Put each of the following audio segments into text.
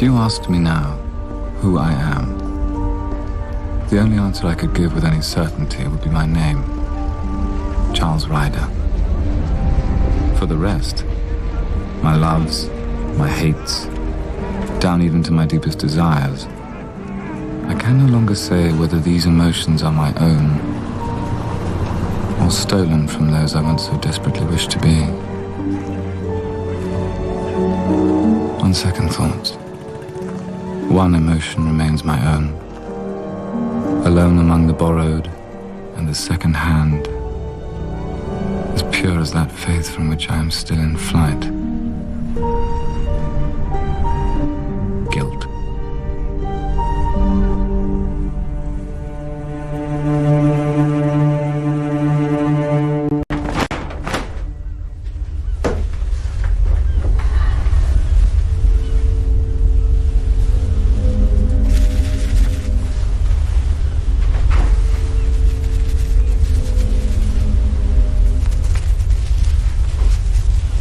you asked me now who I am, the only answer I could give with any certainty would be my name, Charles Ryder. For the rest, my loves, my hates, down even to my deepest desires, I can no longer say whether these emotions are my own or stolen from those I once so desperately wished to be. On second thoughts, one emotion remains my own, alone among the borrowed and the second hand, as pure as that faith from which I am still in flight. Guilt.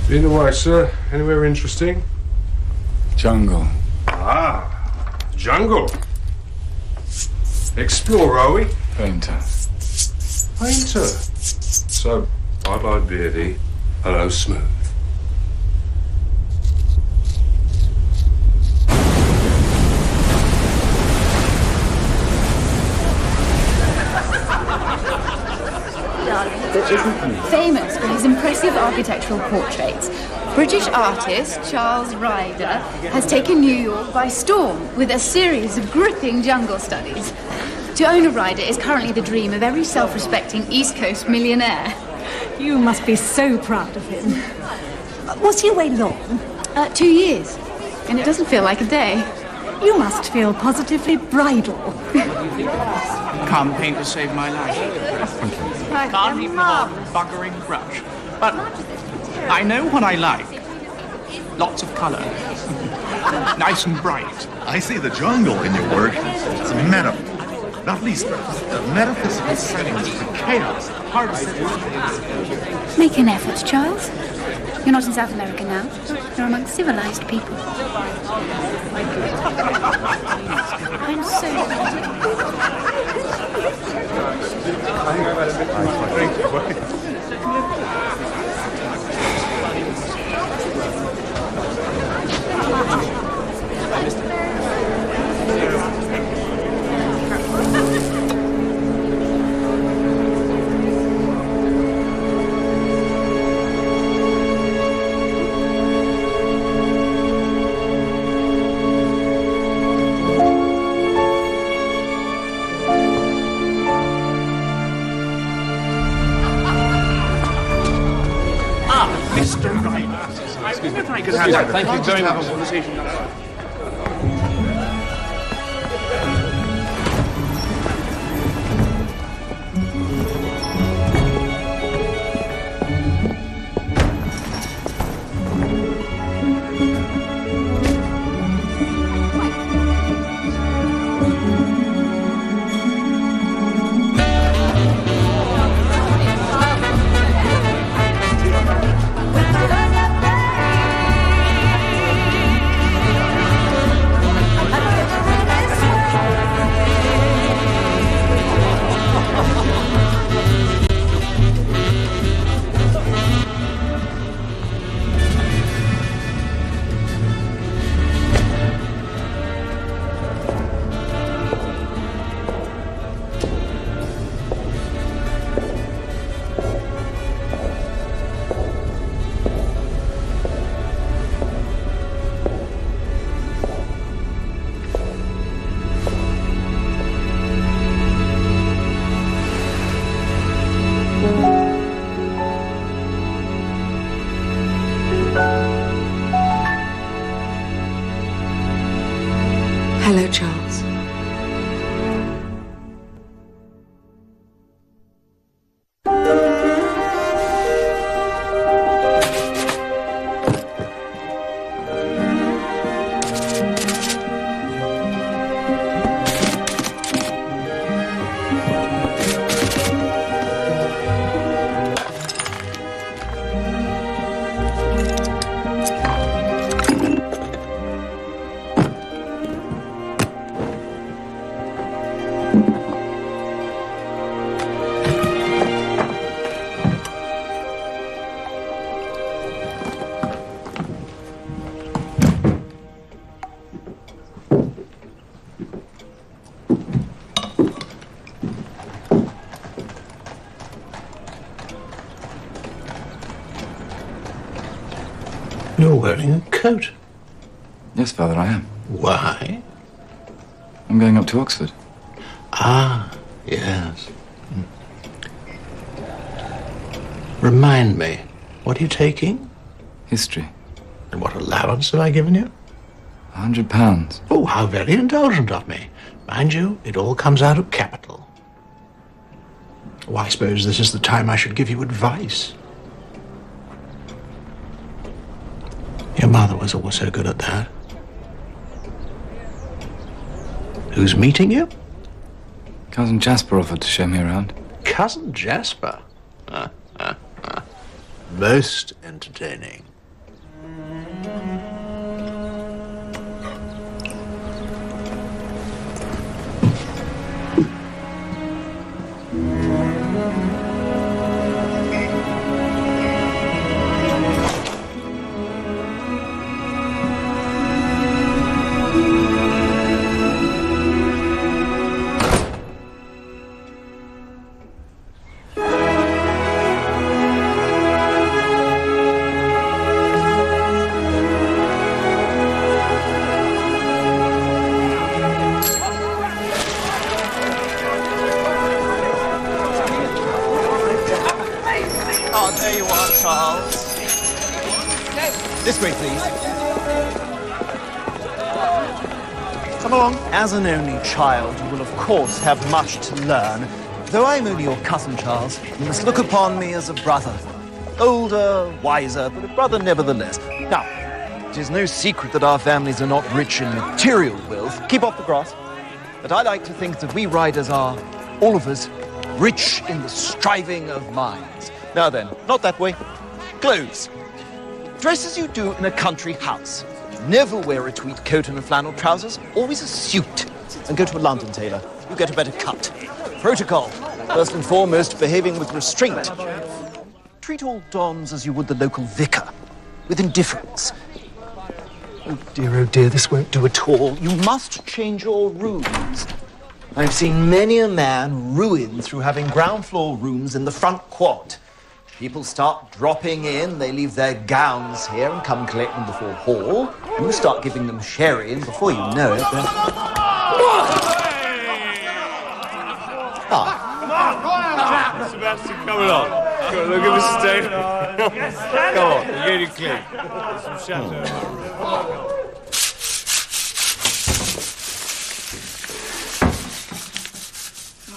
Been away, sir. Anywhere interesting? Jungle. Ah, jungle. Explorer, are we? Painter. Painter. So, bye-bye, Beardy. Hello, Smooth. Famous for his impressive architectural portraits, British artist Charles Ryder has taken New York by storm with a series of gripping jungle studies. To own a Ryder is currently the dream of every self-respecting East Coast millionaire. You must be so proud of him. Was he away long? 2 years, and it doesn't feel like a day. You must feel positively bridal. Can't paint to save my life. Can't even hold a buggering brush. But I know what I like. Lots of colour. Nice and bright. I see the jungle in your work. It's a metaphor. Not least the metaphysical settings for chaos. Hard to Make an effort, Charles. You're not in South America now. You're among civilized people. I'm so... Mr. Ryder, I wonder if I could have that. Thank you very much. Conversation. You're wearing a coat. Yes, Father, I am. Why? I'm going up to Oxford. Ah, yes. Remind me, what are you taking? History. And what allowance have I given you? £100. Oh, how very indulgent of me. Mind you, it all comes out of capital. Oh, I suppose this is the time I should give you advice. Your mother was always so good at that. Who's meeting you? Cousin Jasper offered to show me around. Cousin Jasper? Most entertaining. There you are, Charles. This way, please. Come along. As an only child, you will, of course, have much to learn. Though I'm only your cousin, Charles, you must look upon me as a brother. Older, wiser, but a brother nevertheless. Now, it is no secret that our families are not rich in material wealth. Keep off the grass. But I like to think that we riders are, all of us, rich in the striving of minds. Now then, not that way. Clothes. Dress as you do in a country house. Never wear a tweed coat and a flannel trousers. Always a suit. And go to a London tailor. You get a better cut. Protocol. First and foremost, behaving with restraint. Treat all dons as you would the local vicar. With indifference. Oh dear, this won't do at all. You must change your rooms. I've seen many a man ruined through having ground floor rooms in the front quad. People start dropping in, they leave their gowns here and come collect them before hall. You start giving them sherry, and before you know it, they're... Sebastian, come along. Look at Mrs. Dave. Come on, we're getting clean. Some chateau.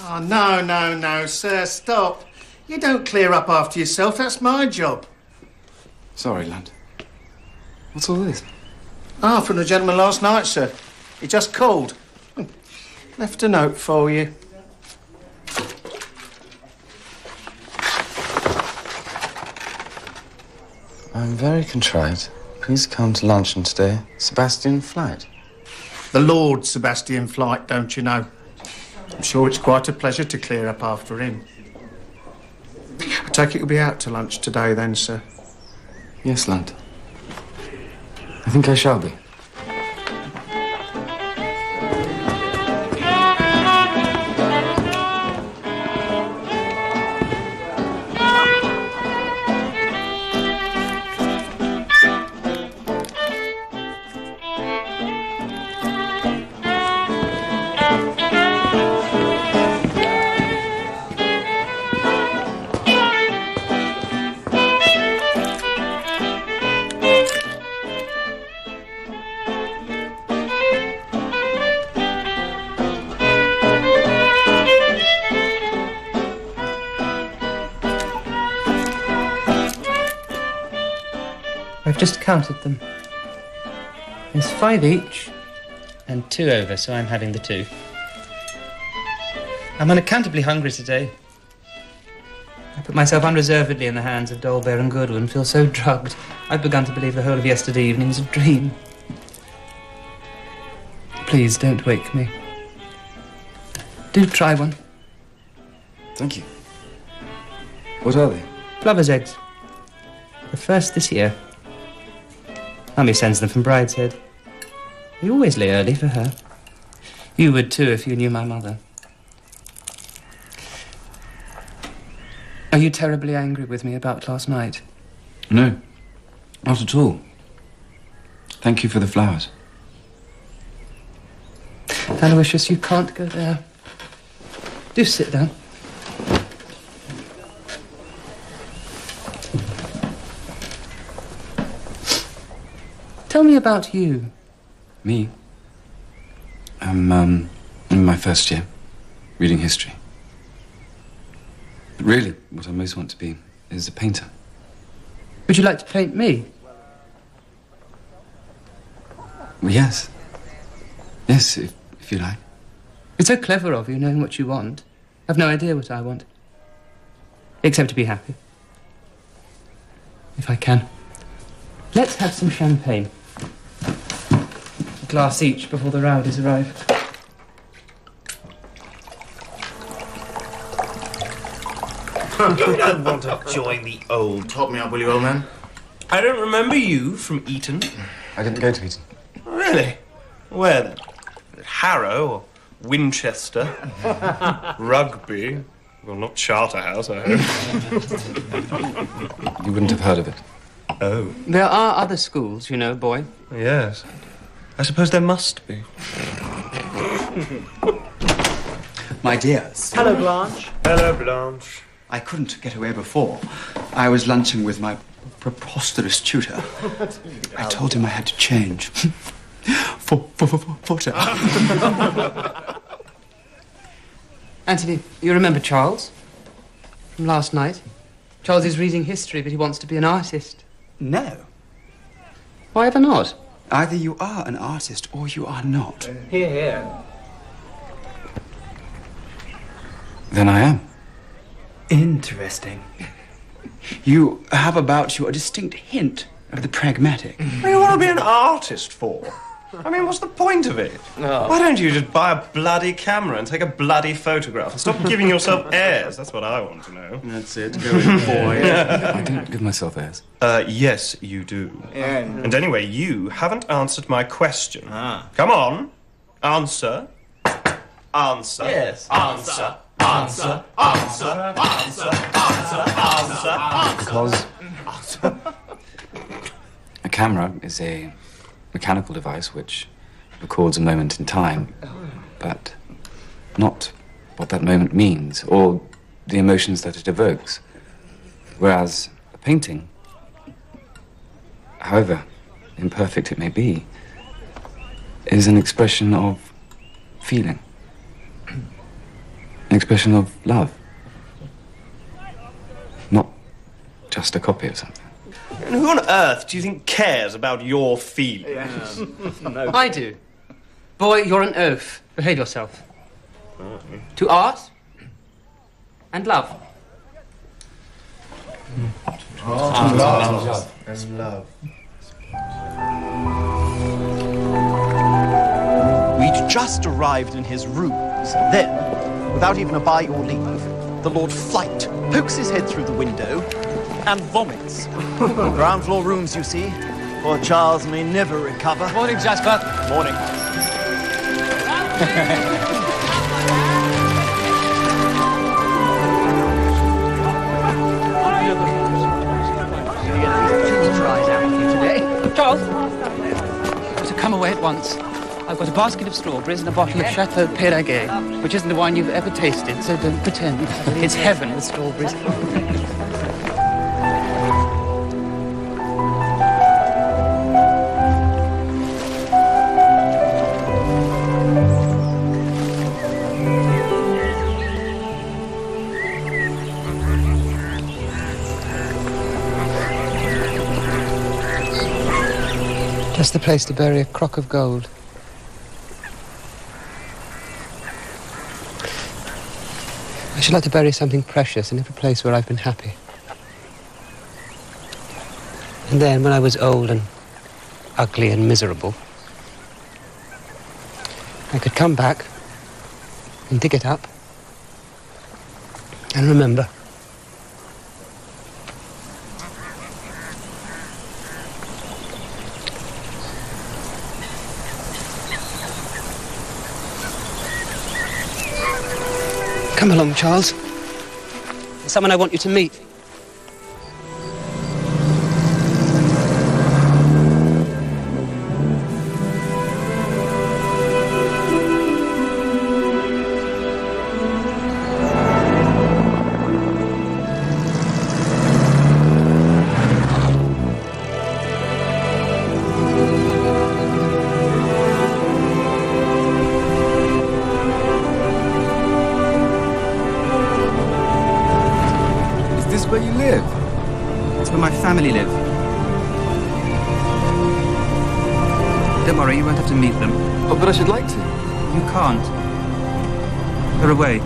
Oh, no, sir, stop. You don't clear up after yourself, that's my job. Sorry, lad. What's all this? Ah, from the gentleman last night, sir. He just called. Left a note for you. I'm very contrite. Please come to luncheon today. Sebastian Flight. The Lord Sebastian Flight, don't you know? I'm sure it's quite a pleasure to clear up after him. I take it you'll be out to lunch today then, sir? Yes, lad. I think I shall be. I've just counted them. There's 5 each, and 2 over, so I'm having the 2. I'm unaccountably hungry today. I put myself unreservedly in the hands of Dolbear and Goodwin and feel so drugged, I've begun to believe the whole of yesterday evening was a dream. Please, don't wake me. Do try one. Thank you. What are they? Plover's eggs. The first this year. Mummy sends them from Brideshead. We always lay early for her. You would too if you knew my mother. Are you terribly angry with me about last night? No, not at all. Thank you for the flowers. Aloysius, you can't go there. Do sit down. Tell me about you. Me? I'm, in my first year, reading history. But really, what I most want to be is a painter. Would you like to paint me? Well, yes. Yes, if you like. It's so clever of you, knowing what you want. I've no idea what I want. Except to be happy. If I can. Let's have some champagne. A glass each before the rowdies arrive. You don't want to join the old. Top me up, will you, old man? I don't remember you from Eton. I didn't go to Eton. Really? Where then? Harrow or Winchester? Rugby? Well, not Charterhouse, I hope. You wouldn't have heard of it. Oh. There are other schools, you know, boy. Yes. I suppose there must be. My dears. Hello, Blanche. Hello, Blanche. I couldn't get away before. I was lunching with my preposterous tutor. I told him I had to change. For Anthony, you remember Charles? From last night? Charles is reading history, but he wants to be an artist. No. Why ever not? Either you are an artist or you are not. Hear, hear. Then I am. Interesting. You have about you a distinct hint of the pragmatic. What do you want to be an artist for? I mean, what's the point of it? Oh. Why don't you just buy a bloody camera and take a bloody photograph and stop giving yourself airs? That's what I want to know. That's it. Go in, boy. I don't give myself airs. Yes, you do. Yeah. And anyway, you haven't answered my question. Come on. Answer. Answer. Yes. Answer. Answer. Answer. Answer. Answer. Answer. Answer. Because a camera is a mechanical device which records a moment in time, but not what that moment means or the emotions that it evokes. Whereas a painting, however imperfect it may be, is an expression of feeling, an expression of love, not just a copy of something. And who on earth do you think cares about your feelings? No. I do. Boy, you're an oaf. Behave yourself. To art and love. Love. And love. We'd just arrived in his rooms. Then, without even a by or leave, the Lord Flight pokes his head through the window and vomits. Ground floor rooms, you see. Poor Charles may never recover. Morning, Jasper. Morning. Charles, to come away at once. I've got a basket of strawberries and a bottle of Chateau Péraguet, which isn't the wine you've ever tasted, so don't pretend. It's heaven with strawberries. Just the place to bury a crock of gold. I should like to bury something precious in every place where I've been happy. And then, when I was old and ugly and miserable, I could come back and dig it up and remember. Come along, Charles. There's someone I want you to meet. It's where my family live. Don't worry, you won't have to meet them. Oh, but I should like to. You can't. They're away.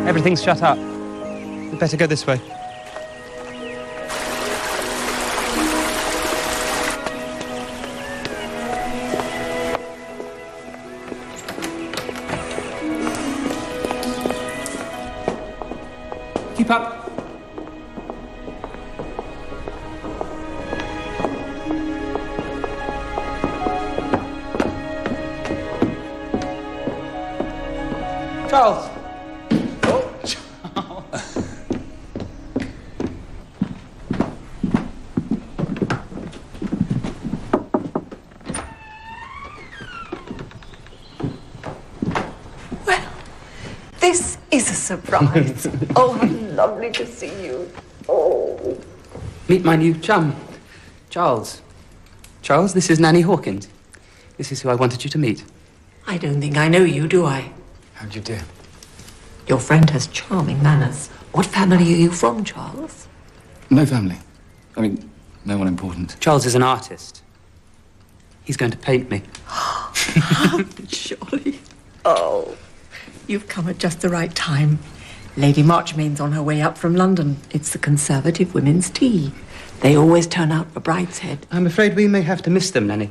Everything's shut up. We'd better go this way. Keep up. Charles. This is a surprise. Oh, how lovely to see you. Oh. Meet my new chum, Charles. Charles, this is Nanny Hawkins. This is who I wanted you to meet. I don't think I know you, do I? How'd you do? Your friend has charming manners. What family are you from, Charles? No family. I mean, no one important. Charles is an artist. He's going to paint me. How jolly. Oh. You've come at just the right time. Lady Marchmain's on her way up from London. It's the Conservative Women's Tea. They always turn out for Brideshead. I'm afraid we may have to miss them, Nanny.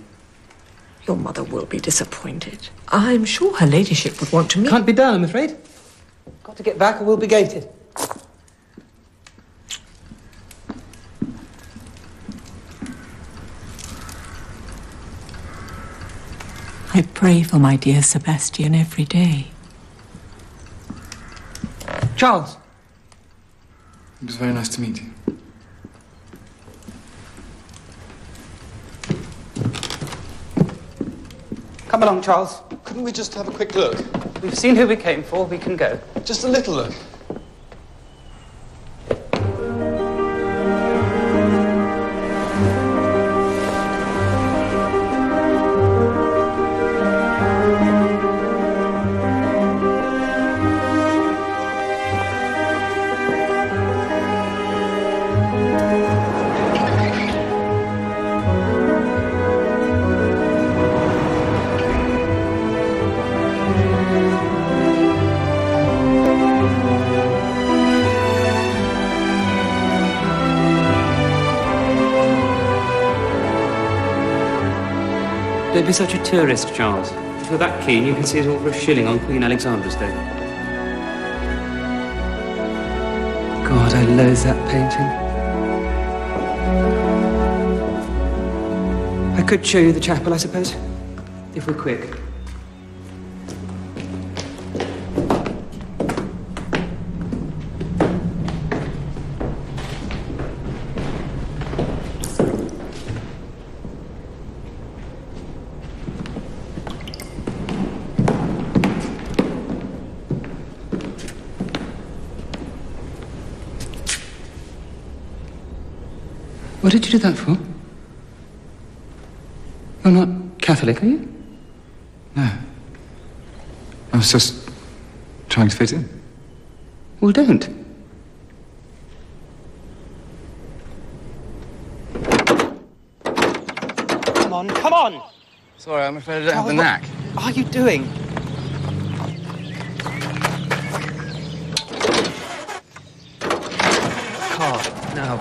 Your mother will be disappointed. I'm sure her ladyship would want to meet... Can't be done, I'm afraid. Got to get back or we'll be gated. I pray for my dear Sebastian every day. Charles. It was very nice to meet you. Come along, Charles. Couldn't we just have a quick look? We've seen who we came for, we can go. Just a little look. Don't be such a tourist, Charles. If you're that keen, you can see it all for £1 on Queen Alexandra's Day. God, I loathe that painting. I could show you the chapel, I suppose, if we're quick. What did you do that for? You're not Catholic, are you? No. I was just trying to fit in. Well, don't. Come on, come on! Sorry, I'm afraid I don't have the knack. What are you doing? Car, now.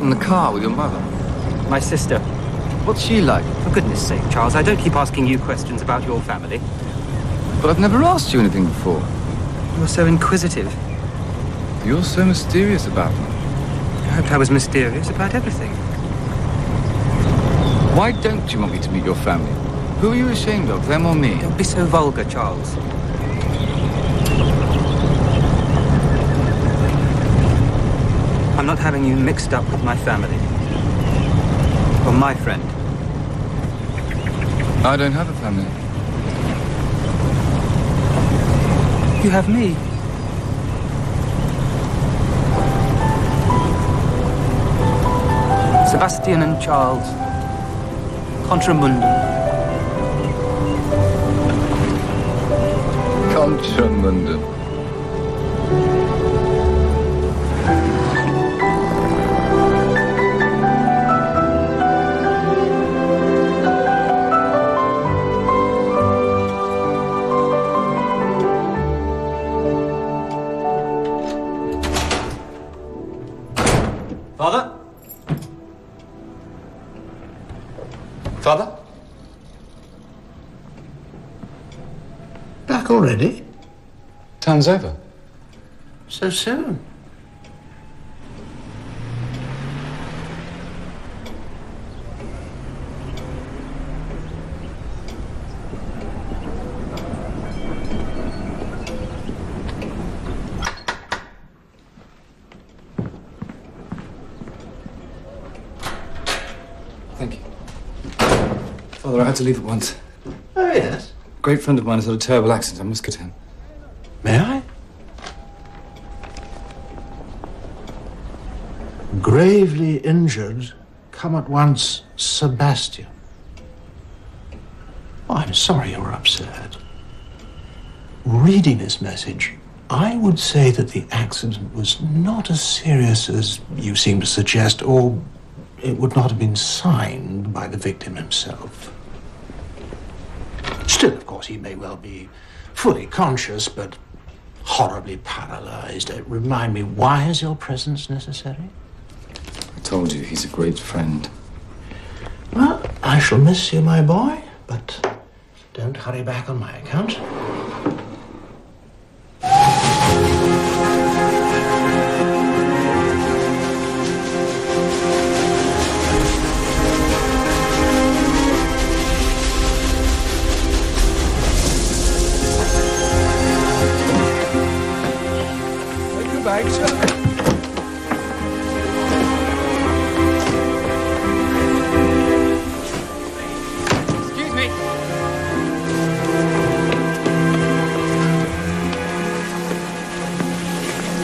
In the car with your mother? My sister. What's she like? For goodness sake, Charles, I don't keep asking you questions about your family. But I've never asked you anything before. You're so inquisitive. You're so mysterious about them. I hoped I was mysterious about everything. Why don't you want me to meet your family? Who are you ashamed of, them or me? Don't be so vulgar, Charles. I'm not having you mixed up with my family. Or my friend. I don't have a family. You have me. Sebastian and Charles. Contra mundum. Contra mundum. Father? Father? Back already? Time's over. So soon? Thank you. Father, I had to leave at once. Oh, yes. A great friend of mine has had a terrible accident. I must get him. May I? Gravely injured. Come at once, Sebastian. Oh, I'm sorry you're upset. Reading this message, I would say that the accident was not as serious as you seem to suggest, or it would not have been signed by the victim himself. Still, of course, he may well be fully conscious, but horribly paralyzed. Remind me, why is your presence necessary? I told you, he's a great friend. Well, I shall miss you, my boy, but don't hurry back on my account. Excuse me.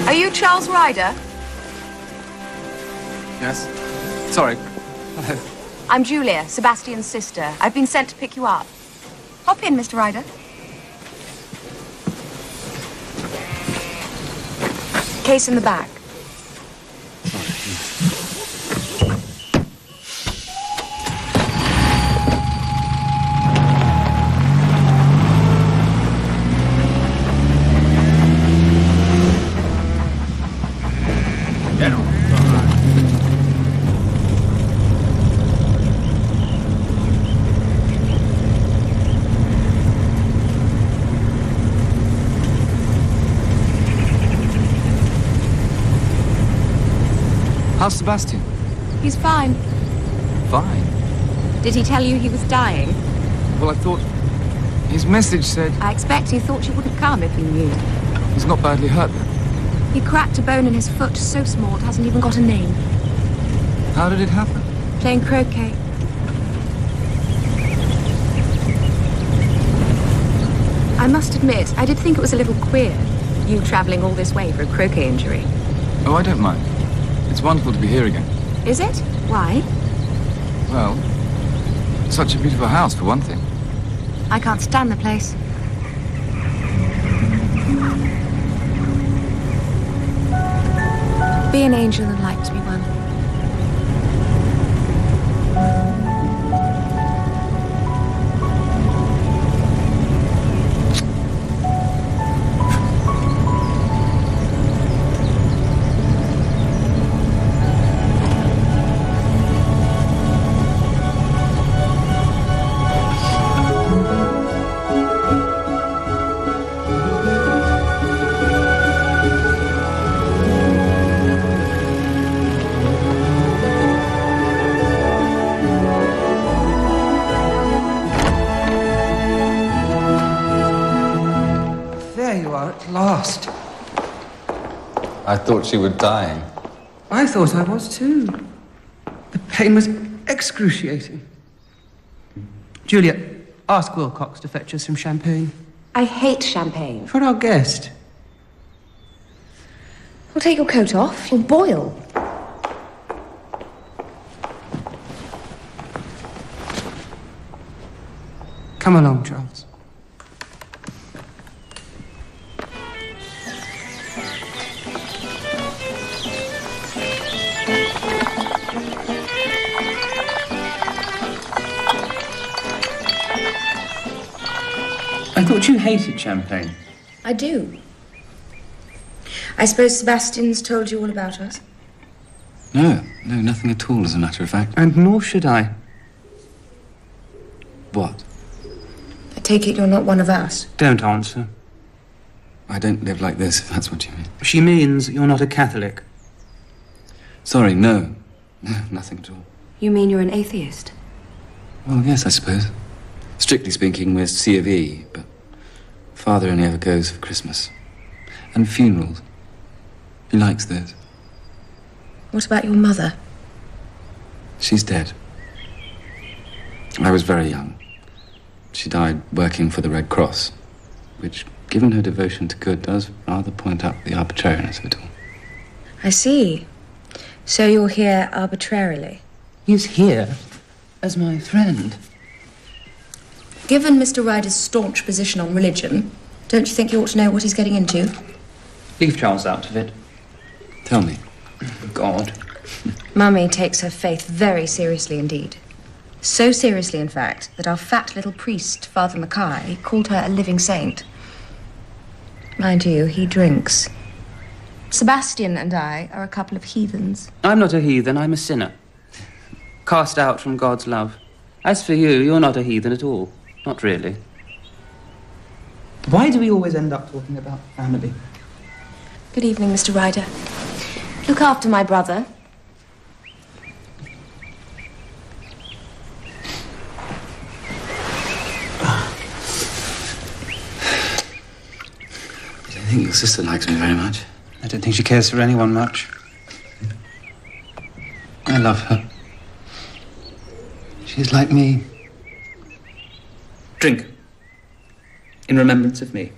Are you Charles Ryder? Yes. Sorry. Hello. I'm Julia, Sebastian's sister. I've been sent to pick you up. Hop in, Mr. Ryder. Case in the back. How's Sebastian? He's fine. Fine. Did he tell you he was dying? Well, I thought his message said I expect he thought you wouldn't come if he knew. he's not badly hurt then. He cracked a bone in his foot so small it hasn't even got a name. How did it happen? Playing croquet. I must admit, I did think it was a little queer, you travelling all this way for a croquet injury. Oh, I don't mind. It's wonderful to be here again. Is it? Why? Well, such a beautiful house, for one thing. I can't stand the place. Be an angel and like to be one. lost. I thought she was dying. I thought I was too. The pain was excruciating. Julia, ask Wilcox to fetch us some champagne. I hate champagne. For our guest. Well, take your coat off. You'll boil. Come along, Charles. I thought you hated champagne. I do. I suppose Sebastian's told you all about us? No, nothing at all, as a matter of fact. And nor should I. What? I take it you're not one of us. Don't answer. I don't live like this, if that's what you mean. She means you're not a Catholic. Sorry, no. No, nothing at all. You mean you're an atheist? Well, yes, I suppose. Strictly speaking, we're C of E, but Father only ever goes for Christmas. And funerals. He likes those. What about your mother? She's dead. I was very young. She died working for the Red Cross, which, given her devotion to good, does rather point out the arbitrariness of it all. I see. So you're here arbitrarily? He's here as my friend. Given Mr. Ryder's staunch position on religion, don't you think you ought to know what he's getting into? Leave Charles out of it. Tell me. God. Mummy takes her faith very seriously indeed. So seriously, in fact, that our fat little priest, Father Mackay, called her a living saint. Mind you, he drinks. Sebastian and I are a couple of heathens. I'm not a heathen, I'm a sinner. Cast out from God's love. As for you, you're not a heathen at all. Not really. Why do we always end up talking about family? Good evening, Mr. Ryder. Look after my brother. I think your sister likes me very much. I don't think she cares for anyone much. I love her. She's like me. Drink. In remembrance of me.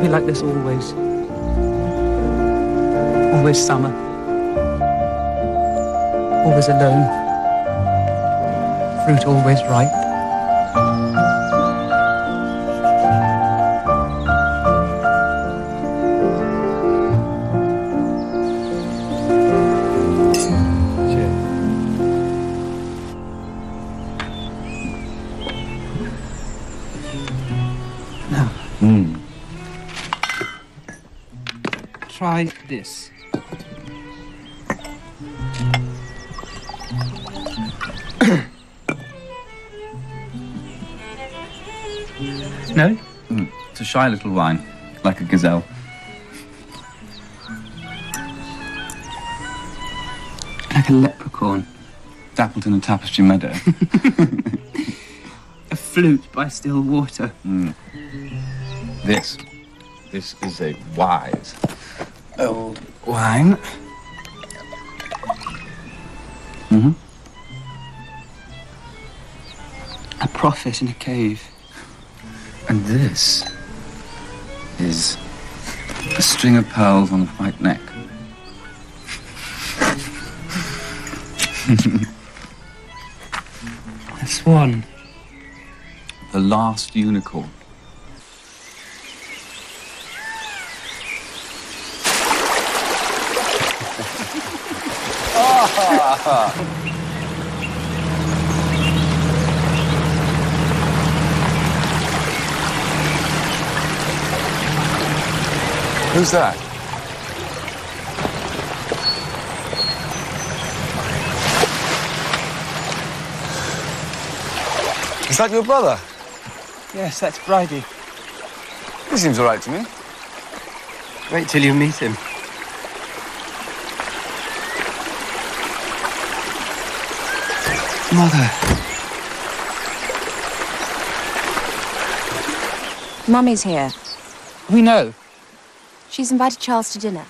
Like this always. Always summer. Always alone. Fruit always ripe. Try this. No? It's a shy little wine, like a gazelle. Like a leprechaun. Dappled in a tapestry meadow. A flute by still water. This is a wise old wine. A prophet in a cave. And this is a string of pearls on a white neck. A swan. the last unicorn. Who's that? Is that your brother? Yes, that's Bridie. He seems all right to me. Wait till you meet him. Mother. Mummy's here. We know. She's invited Charles to dinner.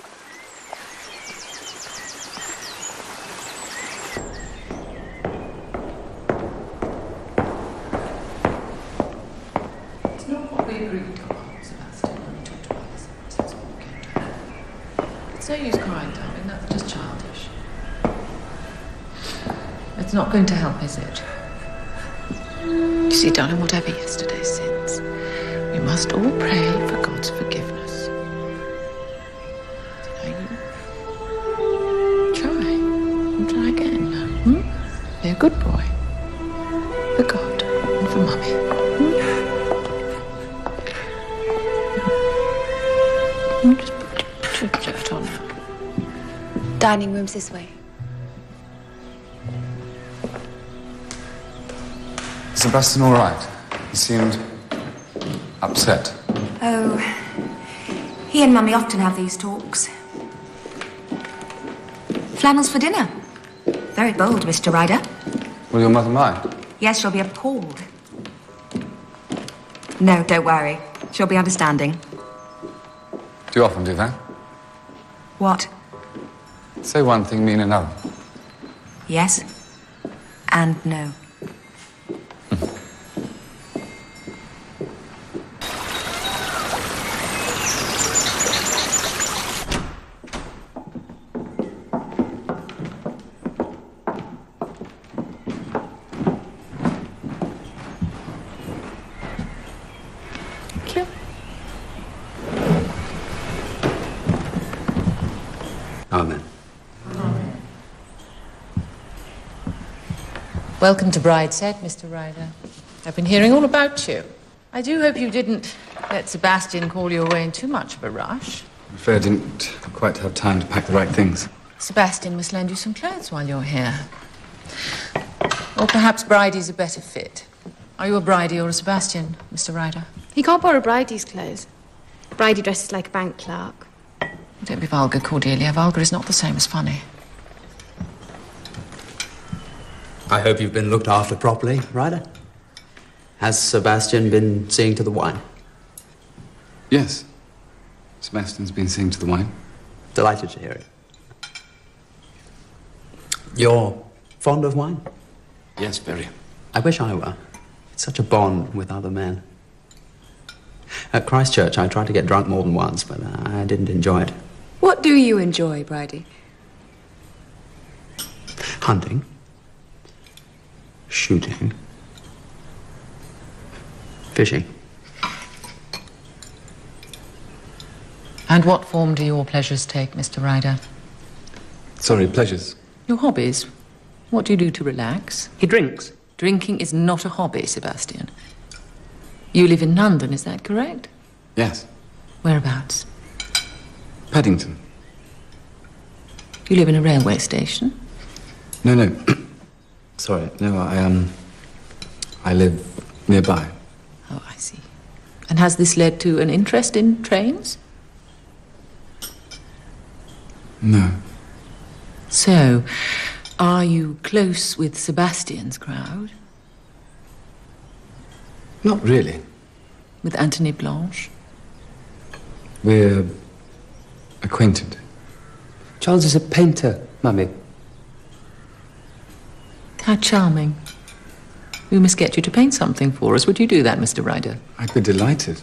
It's not what we agreed upon, Sebastian, when we talked about this. That's all we came to. It's no use crying, darling. That's just childish. It's not going to help, is it? You see, darling, whatever yesterday's sins, we must all pray for God's forgiveness. Try again. Be a good boy. For God and for Mummy. Just put your shirt on now. Dining room's this way. Sebastian all right? He seemed upset. Oh, he and Mummy often have these talks. Flannels for dinner. Very bold, Mr. Ryder. Will your mother mind? Yes, she'll be appalled. No, don't worry. She'll be understanding. Do you often do that? What? Say one thing, mean another. Yes and no. Amen. Welcome to Brideshead, Mr. Ryder. I've been hearing all about you. I do hope you didn't let Sebastian call you away in too much of a rush. I'm afraid I didn't quite have time to pack the right things. Sebastian must lend you some clothes while you're here. Or perhaps Bridie's a better fit. Are you a Bridie or a Sebastian, Mr. Ryder? He can't borrow Bridie's clothes. Bridie dresses like a bank clerk. Don't be vulgar, Cordelia. Vulgar is not the same as funny. I hope you've been looked after properly, Ryder. Has Sebastian been seeing to the wine? Yes. Sebastian's been seeing to the wine. Delighted to hear it. You're fond of wine? Yes, very. I wish I were. It's such a bond with other men. At Christchurch, I tried to get drunk more than once, but I didn't enjoy it. What do you enjoy, Bridie? Hunting. Shooting. Fishing. And what form do your pleasures take, Mr. Ryder? Sorry, pleasures. Your hobbies? What do you do to relax? He drinks. Drinking is not a hobby, Sebastian. You live in London, is that correct? Yes. Whereabouts? Paddington. Do you live in a railway station? No. Sorry, no, I live nearby. Oh, I see. And has this led to an interest in trains? No. So, are you close with Sebastian's crowd? Not really. With Anthony Blanche? We're acquainted. Charles is a painter, Mummy. How charming. We must get you to paint something for us. Would you do that, Mr. Ryder? I'd be delighted.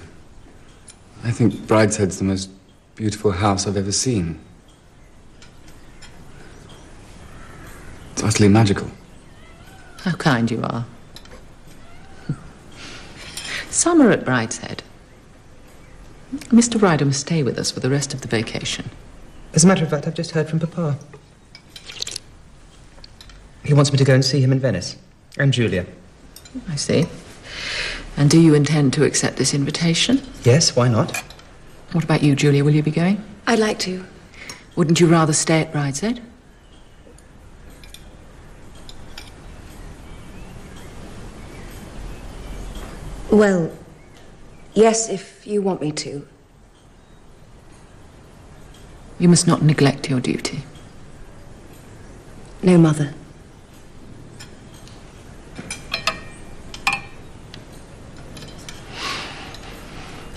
I think Brideshead's the most beautiful house I've ever seen. It's utterly magical. How kind you are. Summer at Brideshead. Mr. Ryder must stay with us for the rest of the vacation. As a matter of fact, I've just heard from Papa. He wants me to go and see him in Venice. And Julia. I see. And do you intend to accept this invitation? Yes, why not? What about you, Julia? Will you be going? I'd like to. Wouldn't you rather stay at Brideshead? Well, yes, if you want me to. You must not neglect your duty. No, Mother.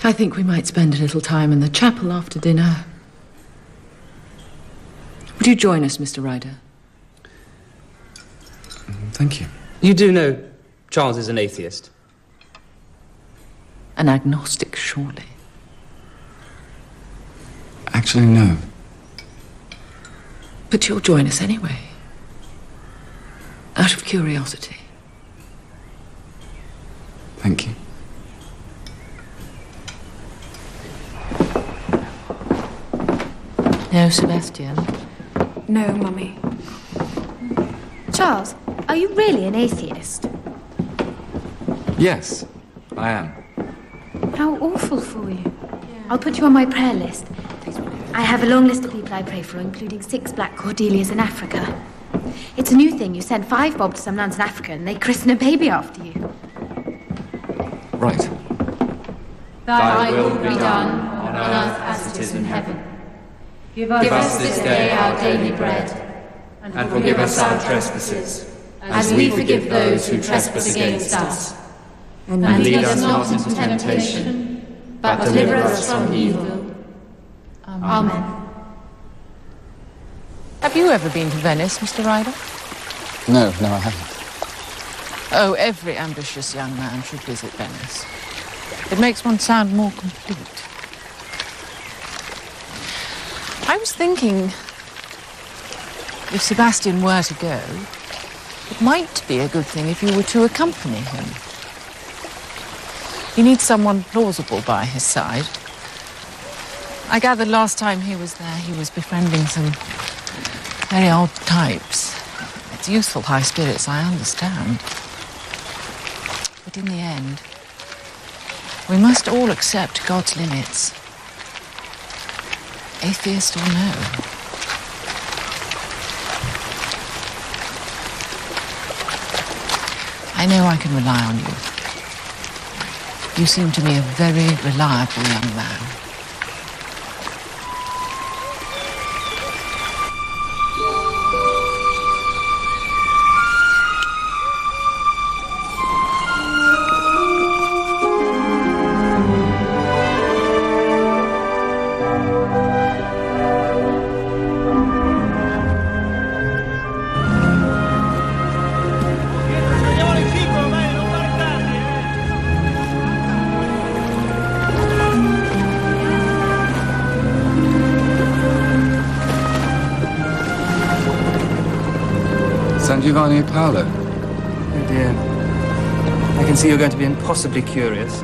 I think we might spend a little time in the chapel after dinner. Would you join us, Mr. Ryder? Thank you. You do know Charles is an atheist. An agnostic, surely. Actually, no. But you'll join us anyway. Out of curiosity. Thank you. No, Sebastian? No, Mummy. Charles, are you really an atheist? Yes, I am. How awful for you. I'll put you on my prayer list. I have a long list of people I pray for, including 6 black Cordelias in Africa. It's a new thing. You send 5 bob to some nuns in Africa and they christen a baby after you. Right. Thy will be done on earth as it is in heaven. Give us this day our daily bread, and forgive us our trespasses, as we forgive those who trespass against us. And lead us not into temptation, but deliver us from evil. Amen. Have you ever been to Venice, Mr. Ryder? No, I haven't. Oh, every ambitious young man should visit Venice. It makes one sound more complete. I was thinking, if Sebastian were to go, it might be a good thing if you were to accompany him. He needs someone plausible by his side. I gathered last time he was there, he was befriending some very odd types. It's youthful high spirits, I understand. But in the end, we must all accept God's limits. Atheist or no. I know I can rely on you. You seem to me a very reliable young man. San Giovanni e Paolo. Oh dear. I can see you're going to be impossibly curious.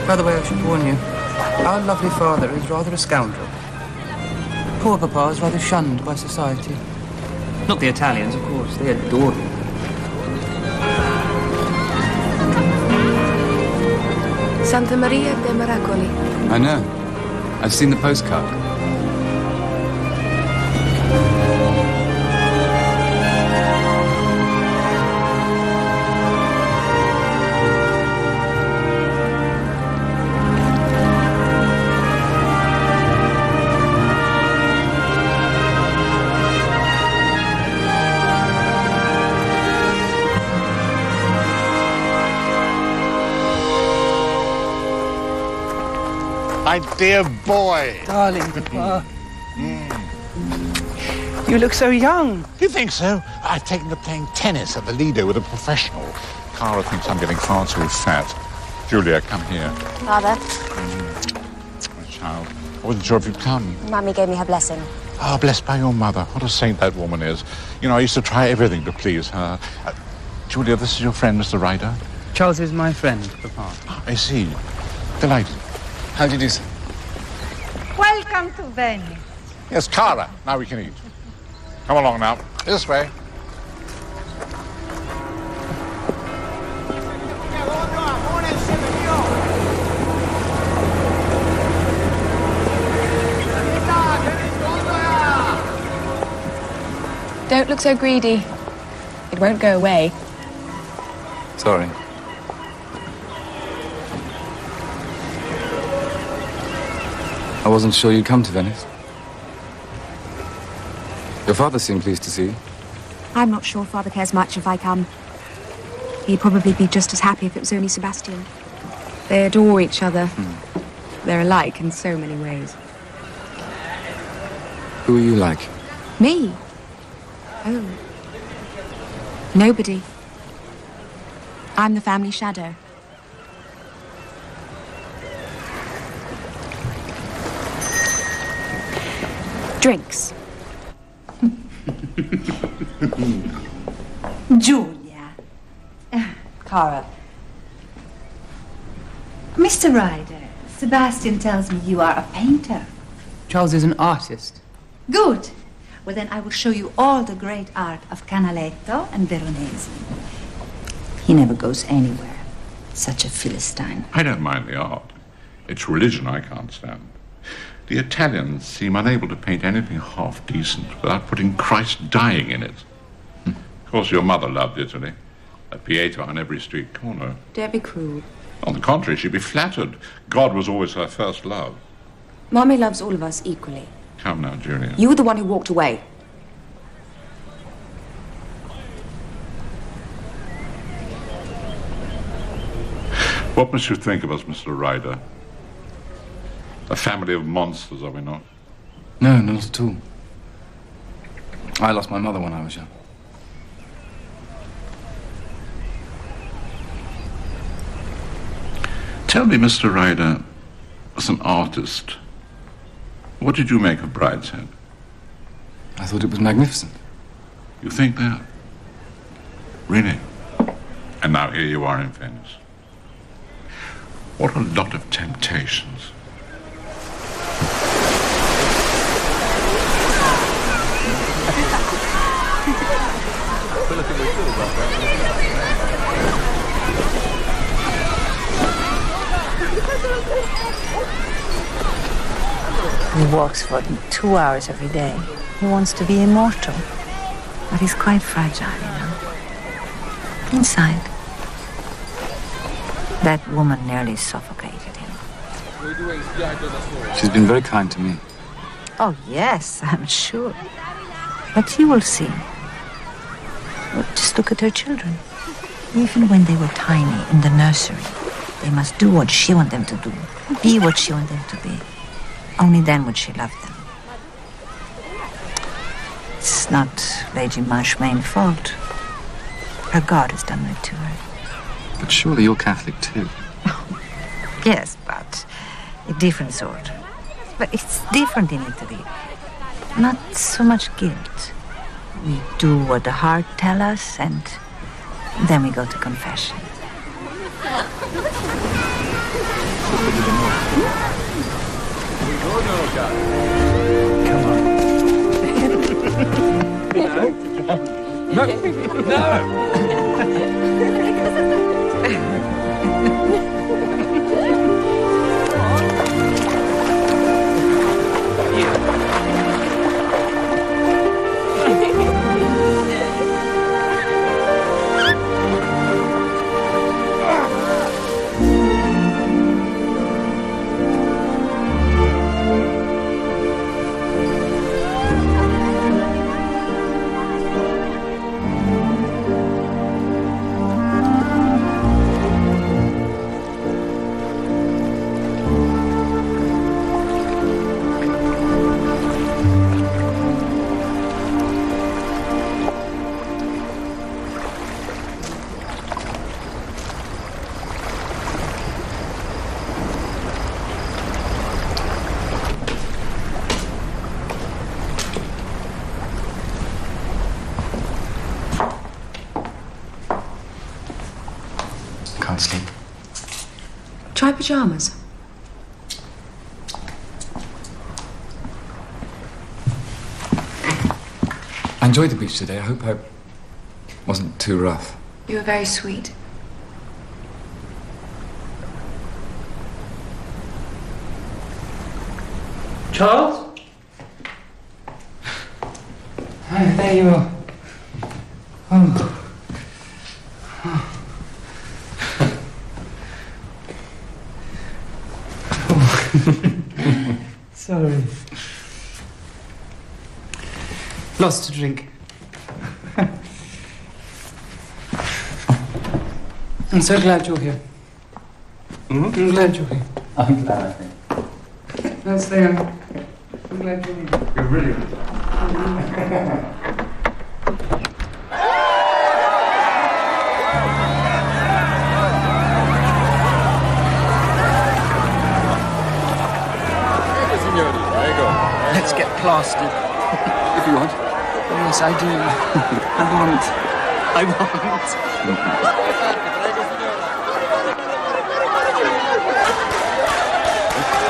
By the way, I should warn you, our lovely father is rather a scoundrel. Poor Papa is rather shunned by society. Not the Italians, of course. They adore him. Santa Maria de Miracoli. I know. I've seen the postcard. My dear boy. Darling Papa. You look so young. You think so? I've taken to playing tennis at the Lido with a professional. Cara thinks I'm getting far too fat. Julia, come here. Father, My child. I wasn't sure if you'd come. Mummy gave me her blessing. Oh, blessed by your mother. What a saint that woman is. You know, I used to try everything to please her. Julia, this is your friend, Mr. Ryder. Charles is my friend, Papa. I see. Delighted. How do you do, sir? Welcome to Venice. Yes, Cara. Now we can eat. Come along now. This way. Don't look so greedy. It won't go away. Sorry. I wasn't sure you'd come to Venice. Your father seemed pleased to see you. I'm not sure Father cares much if I come. He'd probably be just as happy if it was only Sebastian. They adore each other. They're alike in so many ways. Who are you like? Me? Oh. Nobody. I'm the family shadow. Drinks. Julia. Cara. Mr. Ryder, Sebastian tells me you are a painter. Charles is an artist. Good. Well, then I will show you all the great art of Canaletto and Veronese. He never goes anywhere. Such a Philistine. I don't mind the art. It's religion I can't stand. The Italians seem unable to paint anything half decent without putting Christ dying in it. Of course, your mother loved Italy. A Pietà on every street corner. Don't be cruel. On the contrary, she'd be flattered. God was always her first love. Mommy loves all of us equally. Come now, Julia. You were the one who walked away. What must you think of us, Mr. Ryder? A family of monsters, are we not? No, not at all. I lost my mother when I was young. Tell me, Mr. Ryder, as an artist, what did you make of Brideshead? I thought it was magnificent. You think that? Really? And now here you are in Venice. What a lot of temptations. He walks for 2 hours every day. He wants to be immortal. But he's quite fragile, you know. Inside. That woman nearly suffocated him. She's been very kind to me. Oh, yes, I'm sure. But you will see. Well, just look at her children. Even when they were tiny in the nursery, they must do what she wants them to do, be what she wants them to be. Only then would she love them. It's not Lady Marchmain's fault. Her God has done it to her. But surely you're Catholic too. Yes, but a different sort. But it's different in Italy. Not so much guilt. We do what the heart tells us, and then we go to confession. No! No! pyjamas? I enjoyed the beach today. I hope I wasn't too rough. You were very sweet. Charles? Hi, there you are. Oh. Sorry. Lost to drink. I'm so glad you're here. I'm glad you're here. I'm glad, I think. Let's stay on. I'm glad you're here. You're really good. Let's get plastered. If you want. Yes, I do. I want.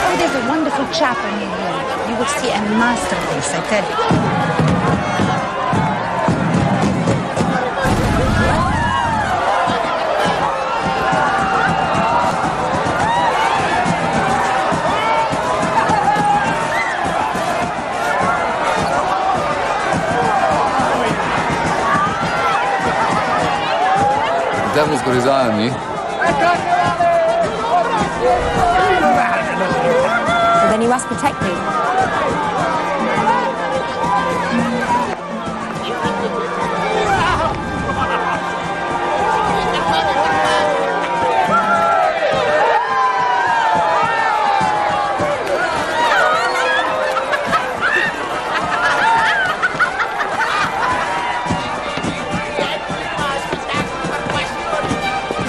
Oh, there's a wonderful chapel near here. You will see a masterpiece, I tell you. The devil's got his eye on me. Well, then you must protect me.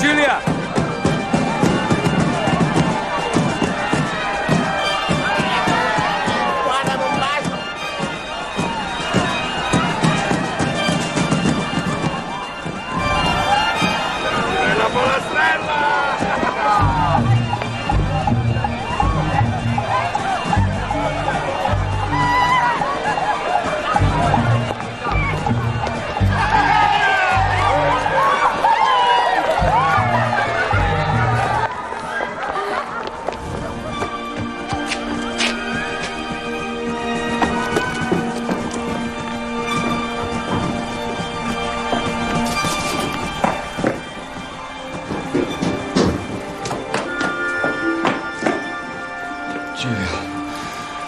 Julia!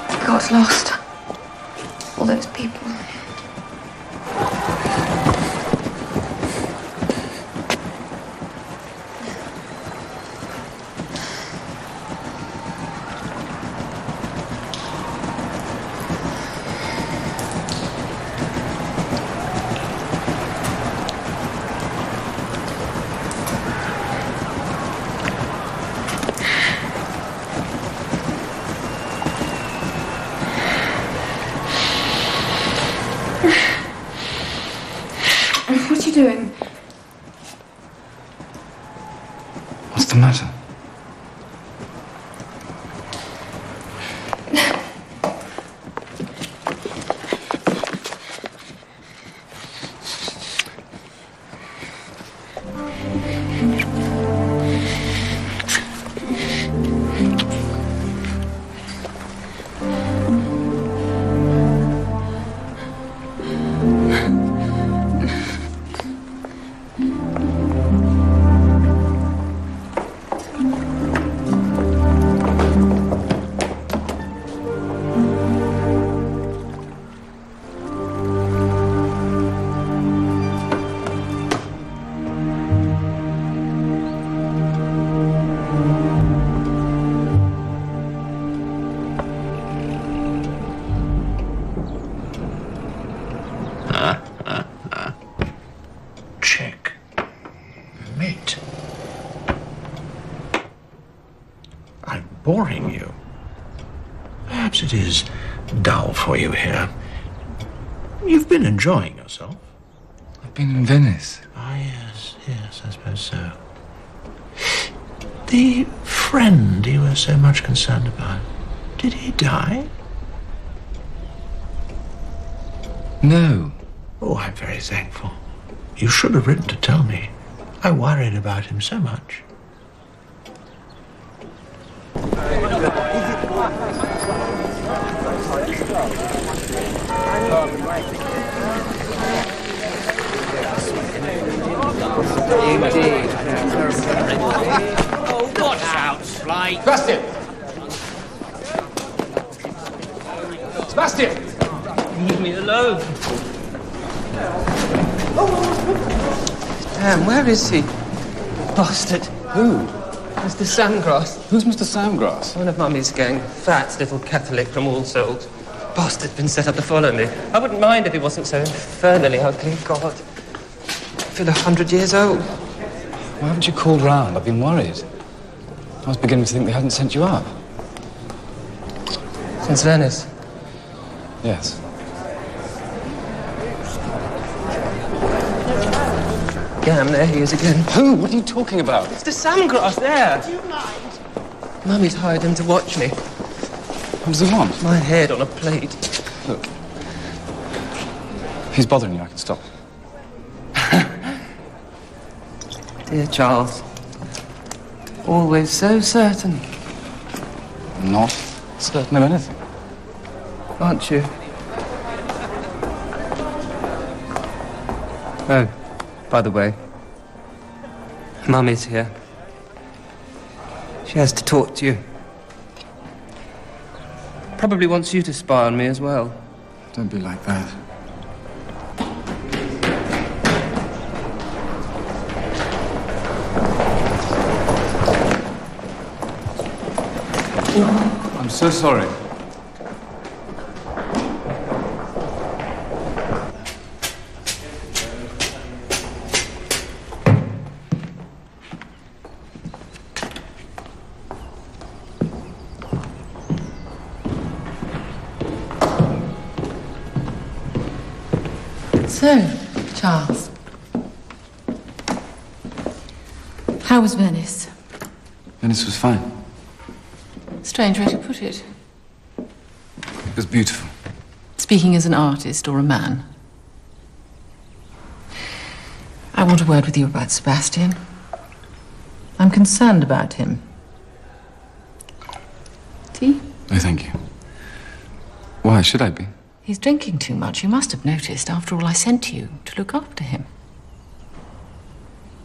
I got lost. All those people. What are you doing? What's the matter? Checkmate. I'm boring you. Perhaps it is dull for you here. You've been enjoying yourself. I've been in Venice. Ah, yes, I suppose so. The friend you were so much concerned about. Did he die? No. Oh, I'm very thankful. You should have written to tell me. I worried about him so much. Indeed. Oh, watch out, Flight. Sebastian! Sebastian! Leave me alone. Damn, where is he? Bastard. Who? Mr. Samgrass. Who's Mr. Samgrass? One of Mummy's gang. Fat little Catholic from All Souls. Bastard been set up to follow me. I wouldn't mind if he wasn't so infernally ugly. God. I feel 100 years old. Why haven't you called round? I've been worried. I was beginning to think they hadn't sent you up. Since Venice? Yes. Damn, there he is again. Who? What are you talking about? It's the Samgrass there. Do you mind? Mummy's hired him to watch me. What does he want? My head on a plate. Look. If he's bothering you, I can stop. Dear Charles. Always so certain. Not certain of anything. Aren't you? Oh, by the way, Mummy's here. She has to talk to you. Probably wants you to spy on me as well. Don't be like that. I'm so sorry. So, Charles, how was Venice? Venice was fine. Strange way to put it. It was beautiful. Speaking as an artist or a man. I want a word with you about Sebastian. I'm concerned about him. Tea? No, thank you. Why should I be? He's drinking too much. You must have noticed. After all, I sent you to look after him.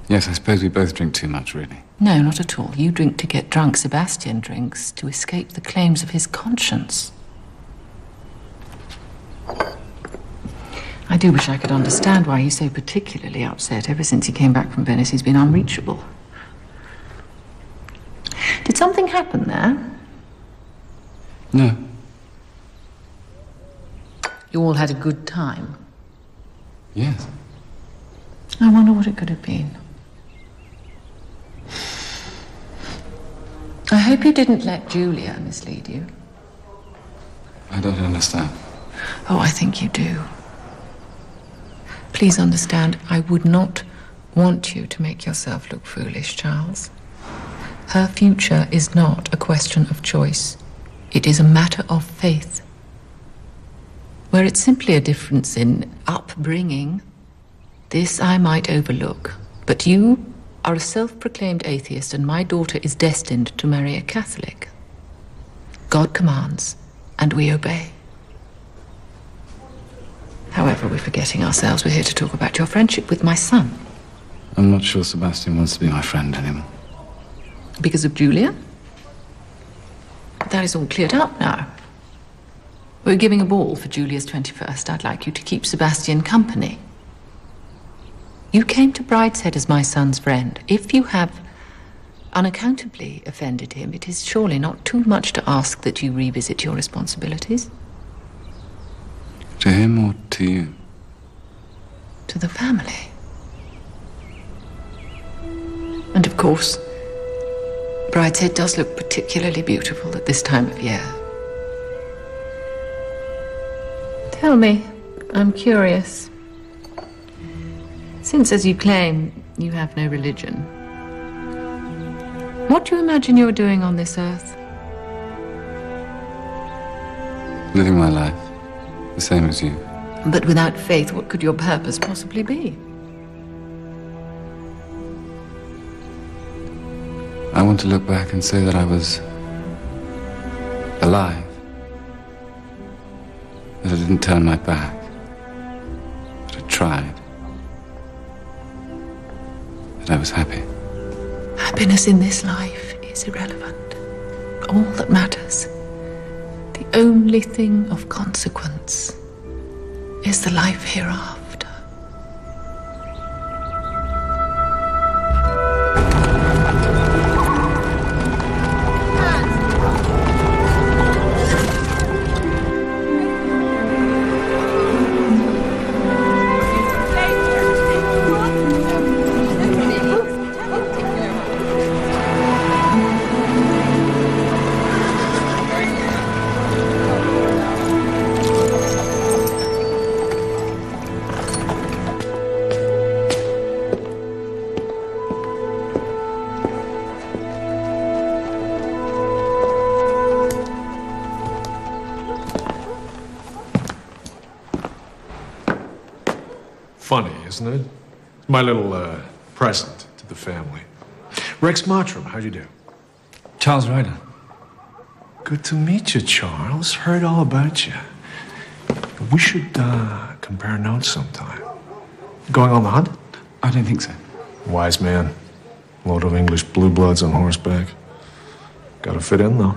Yes, I suppose we both drink too much, really. No, not at all. You drink to get drunk. Sebastian drinks to escape the claims of his conscience. I do wish I could understand why he's so particularly upset. Ever since he came back from Venice, he's been unreachable. Did something happen there? No. You all had a good time? Yes. I wonder what it could have been. I hope you didn't let Julia mislead you. I don't understand. Oh, I think you do. Please understand, I would not want you to make yourself look foolish, Charles. Her future is not a question of choice. It is a matter of faith. Where it's simply a difference in upbringing, this I might overlook. But you are a self-proclaimed atheist, and my daughter is destined to marry a Catholic. God commands, and we obey. However, we're forgetting ourselves. We're here to talk about your friendship with my son. I'm not sure Sebastian wants to be my friend anymore. Because of Julia? That is all cleared up now. We're giving a ball for Julia's 21st. I'd like you to keep Sebastian company. You came to Brideshead as my son's friend. If you have unaccountably offended him, it is surely not too much to ask that you revisit your responsibilities. To him or to you? To the family. And of course, Brideshead does look particularly beautiful at this time of year. Tell me, I'm curious. Since, as you claim, you have no religion, What do you imagine you're doing on this earth? Living my life, the same as you. But without faith, what could your purpose possibly be? I want to look back and say that I was alive. That I didn't turn my back. That I tried. That I was happy. Happiness in this life is irrelevant. All that matters, the only thing of consequence, is the life hereafter. Funny, isn't it? My little present to the family. Rex Mottram, how'd you do? Charles Ryder. Good to meet you, Charles. Heard all about you. We should compare notes sometime. Going on the hunt? I don't think so. Wise man. Load of English blue bloods on horseback. Gotta fit in, though.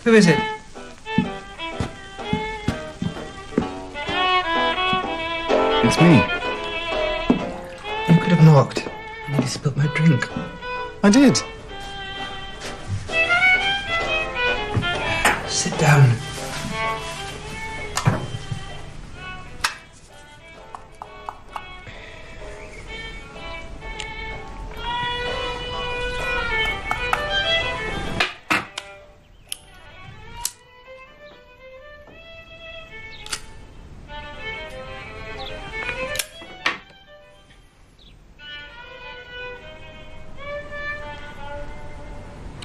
Who is it? It's me. You could have knocked. I nearly spilt my drink. I did. Sit down.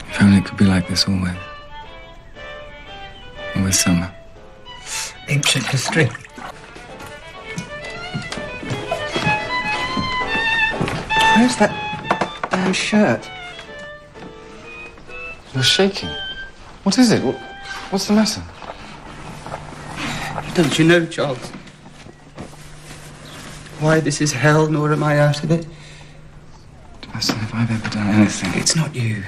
If only it could be like this always. Always summer. Ancient history. Where's that damn shirt? You're shaking. What is it? What's the matter? Don't you know, Charles? Why this is hell, nor am I out of it? Listen, if I've ever done anything... It's not you.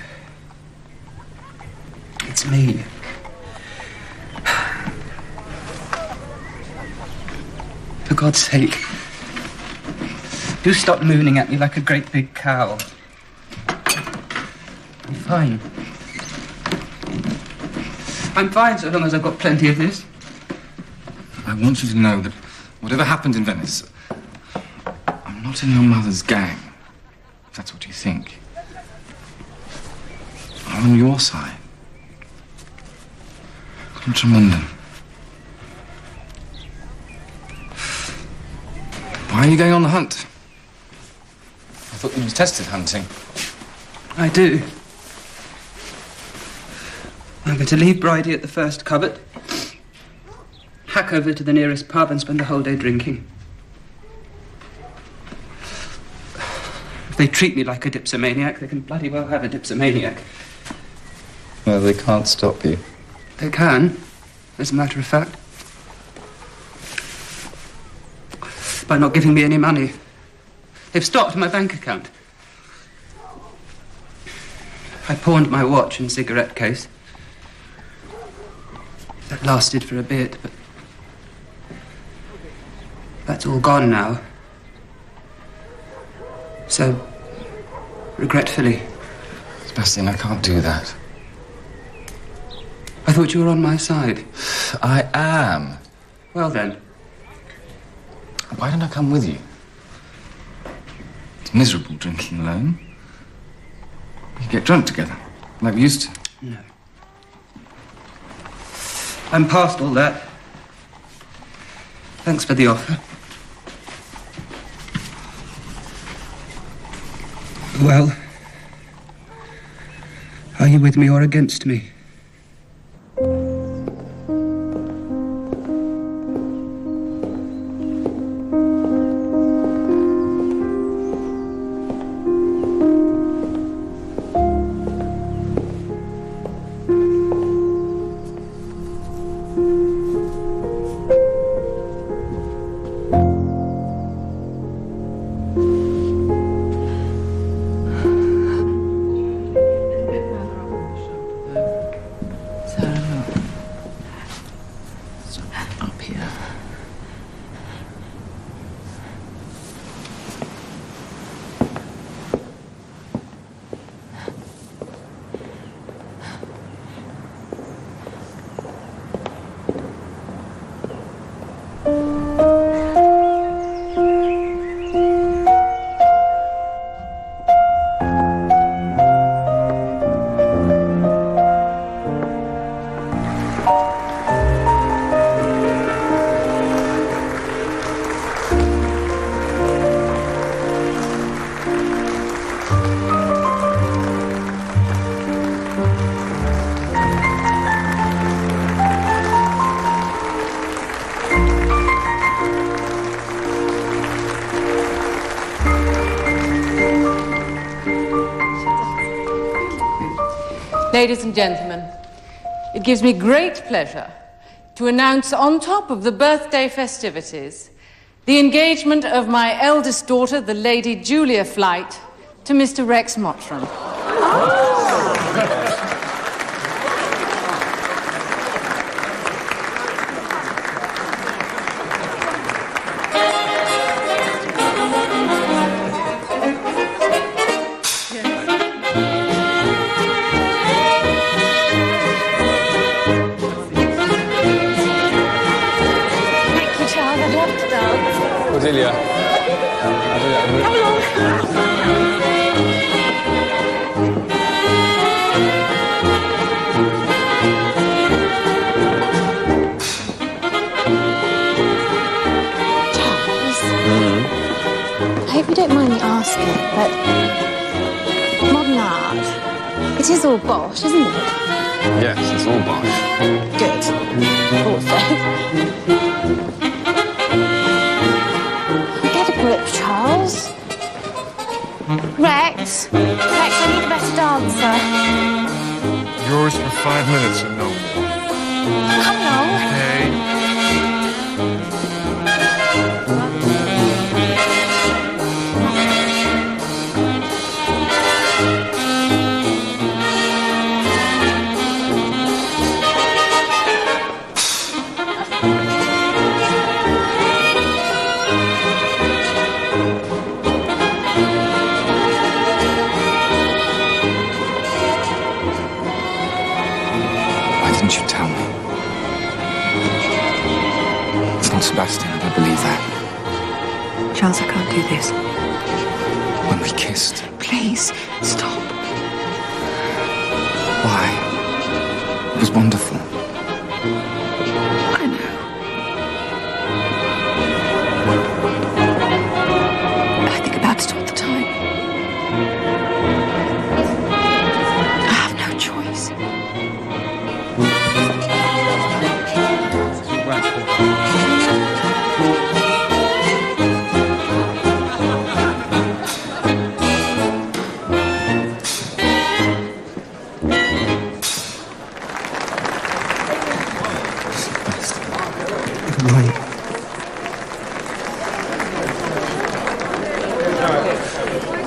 It's me. For God's sake, do stop mooning at me like a great big cow. I'm fine. I'm fine so long as I've got plenty of this. I want you to know that whatever happened in Venice, I'm not in your mother's gang, if that's what you think. I'm on your side. I'm from London. Why are you going on the hunt? I thought you detested hunting. I do. I'm going to leave Bridie at the first covert, hack over to the nearest pub and spend the whole day drinking. If they treat me like a dipsomaniac, they can bloody well have a dipsomaniac. Well, they can't stop you. They can, as a matter of fact. By not giving me any money. They've stopped my bank account. I pawned my watch and cigarette case. That lasted for a bit, but that's all gone now. So, regretfully. Sebastian, I can't do that. I thought you were on my side. I am. Well then. Why don't I come with you? It's miserable drinking alone. We could get drunk together, like we used to. No. I'm past all that. Thanks for the offer. Well, are you with me or against me? Ladies and gentlemen, it gives me great pleasure to announce on top of the birthday festivities the engagement of my eldest daughter, the Lady Julia Flight, to Mr. Rex Mottram. Cordelia. I hope you don't mind me asking, but modern art, it is all bosh, isn't it? Yes, it's all bosh. Good. Also. Get a grip, Charles. Rex, I need a better dancer. Yours for 5 minutes and no more. Come along. Okay. Didn't you tell me? It's not Sebastian, I don't believe that. Charles, I can't do this. When we kissed. Please, stop. Why? It was wonderful. I know. I think about it all the time. I have no choice. Right.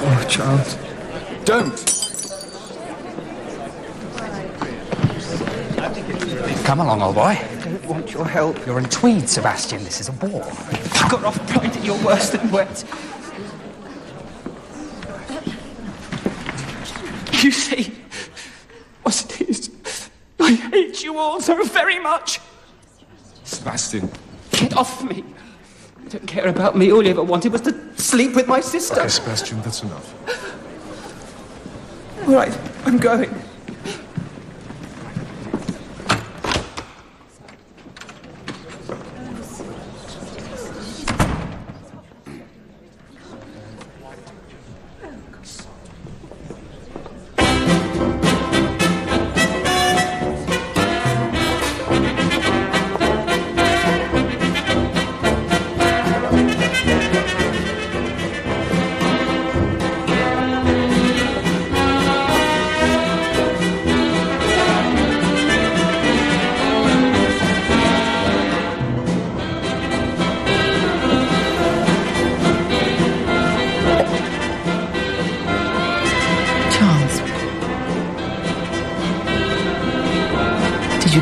Oh, Charles. Don't! Come along, old boy. I don't want your help. You're in tweed, Sebastian. This is a war. If you got off pride, you're worse than wet. You see what it is. I hate you all so very much. Sebastian. Get off me. You don't care about me. All you ever wanted was to sleep with my sister. Okay, Sebastian, that's enough. All right, I'm going.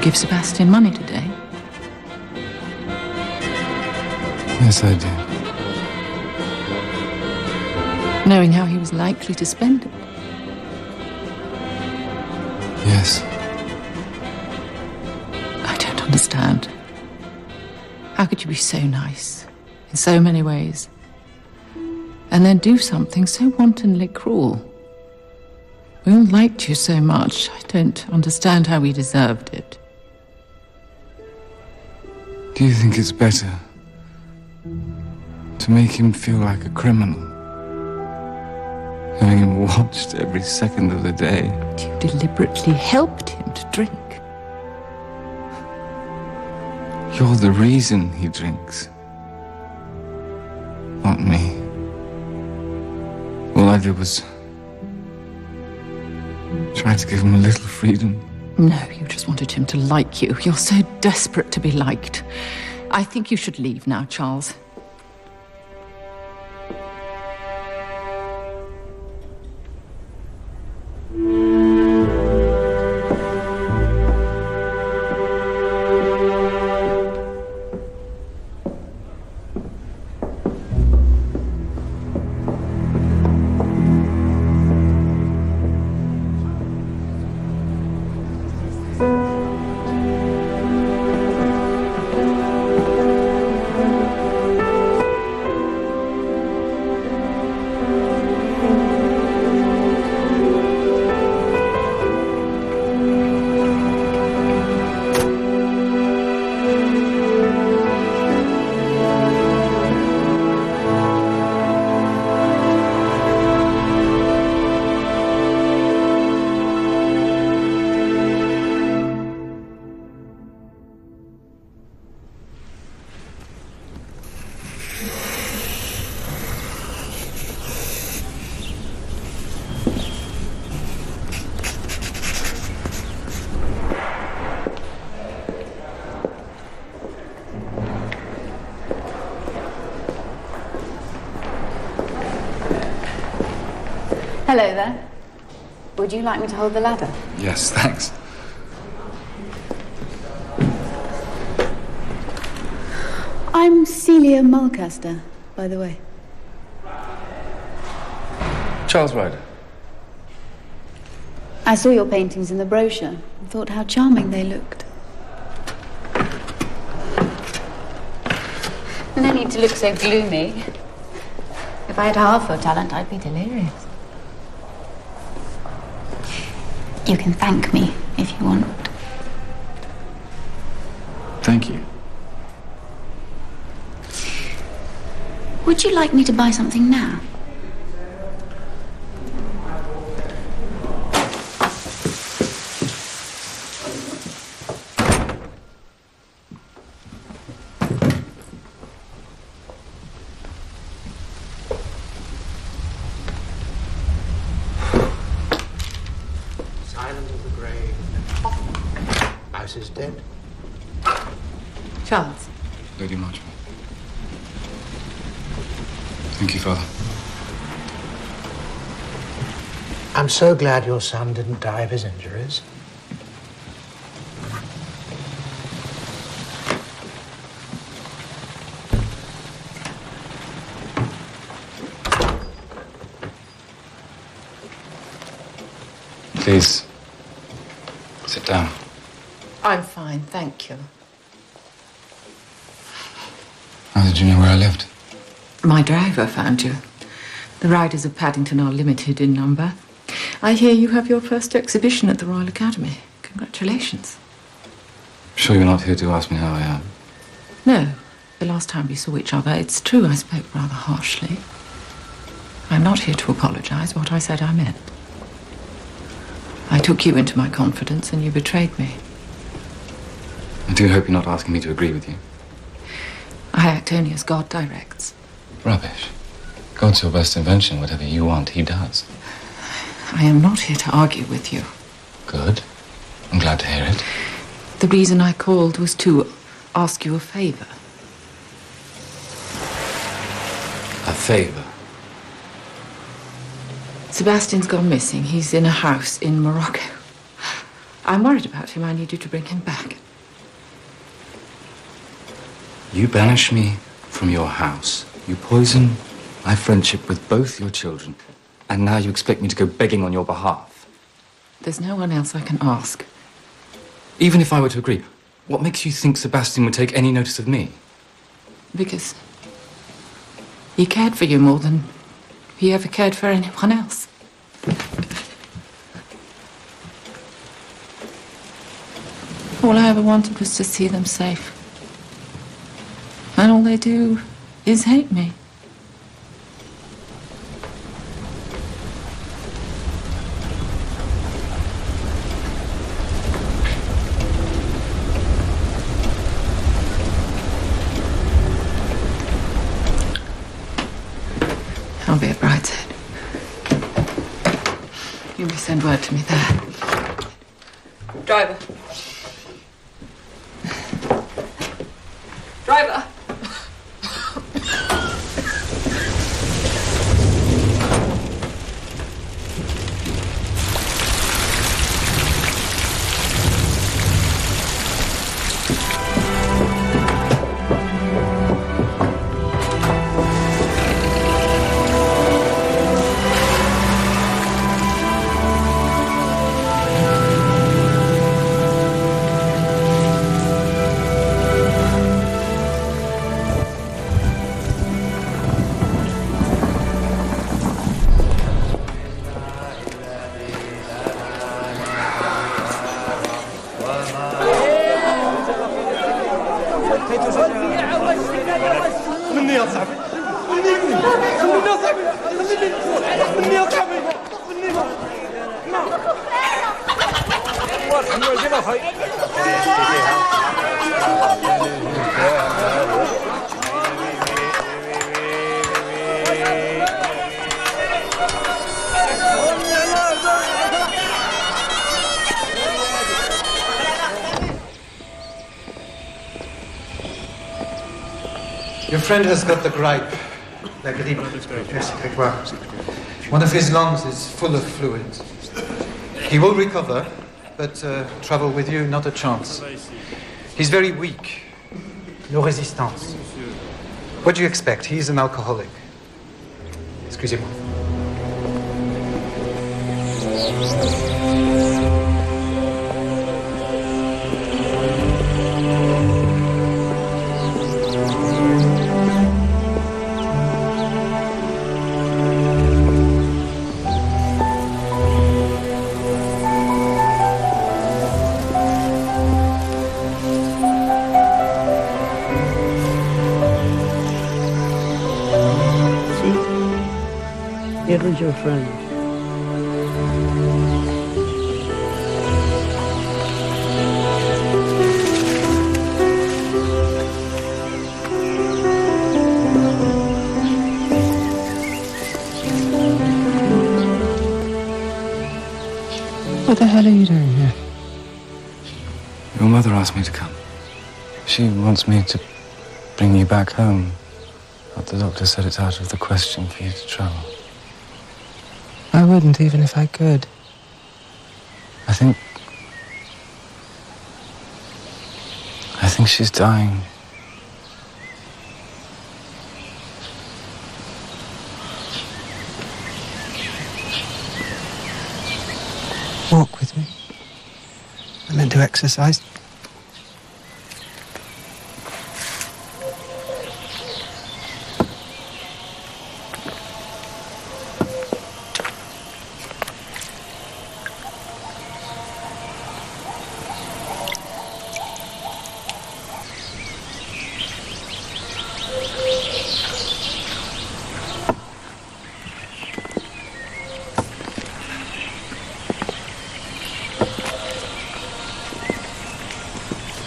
give Sebastian money today? Yes, I did. Knowing how he was likely to spend it. Yes. I don't understand. How could you be so nice in so many ways and then do something so wantonly cruel? We all liked you so much. I don't understand how we deserved it. Do you think it's better to make him feel like a criminal? Having him watched every second of the day? You deliberately helped him to drink. You're the reason he drinks, not me. All I did was try to give him a little freedom. No, you just wanted him to like you. You're so desperate to be liked. I think you should leave now, Charles. Hello there. Would you like me to hold the ladder? Yes, thanks. I'm Celia Mulcaster, by the way. Charles Ryder. I saw your paintings in the brochure and thought how charming they looked. No need to look so gloomy. If I had half your talent, I'd be delirious. You can thank me if you want. Thank you. Would you like me to buy something now? Silent of the grave. House is dead. Charles. Lady Marchmont. Thank you, Father. I'm so glad your son didn't die of his injuries. Please, sit down. I'm fine, thank you. How did you know where I lived? My driver found you. The riders of Paddington are limited in number. I hear you have your first exhibition at the Royal Academy. Congratulations. Sure you're not here to ask me how I am? No, the last time we saw each other, it's true I spoke rather harshly. I'm not here to apologize. What I said I meant. I took you into my confidence and you betrayed me. I do hope you're not asking me to agree with you. I act only as God directs. Rubbish. God's your best invention. Whatever you want, he does. I am not here to argue with you. Good. I'm glad to hear it. The reason I called was to ask you a favor. A favor? Sebastian's gone missing. He's in a house in Morocco. I'm worried about him. I need you to bring him back. You banish me from your house. You poison my friendship with both your children. And now you expect me to go begging on your behalf. There's no one else I can ask. Even if I were to agree, what makes you think Sebastian would take any notice of me? Because he cared for you more than he ever cared for anyone else. All I ever wanted was to see them safe. And all they do is hate me. I'll be a brideshead. You may send word to me there. Driver. Driver! Your friend has got the gripe. La grippe. One of his lungs is full of fluid. He will recover, but travel with you, not a chance. He's very weak. No resistance. What do you expect? He's an alcoholic. Excusez-moi. Here is your friend. What the hell are you doing here? Your mother asked me to come. She wants me to bring you back home. But the doctor said it's out of the question for you to travel. I wouldn't, even if I could. I think she's dying. Walk with me. I meant to exercise.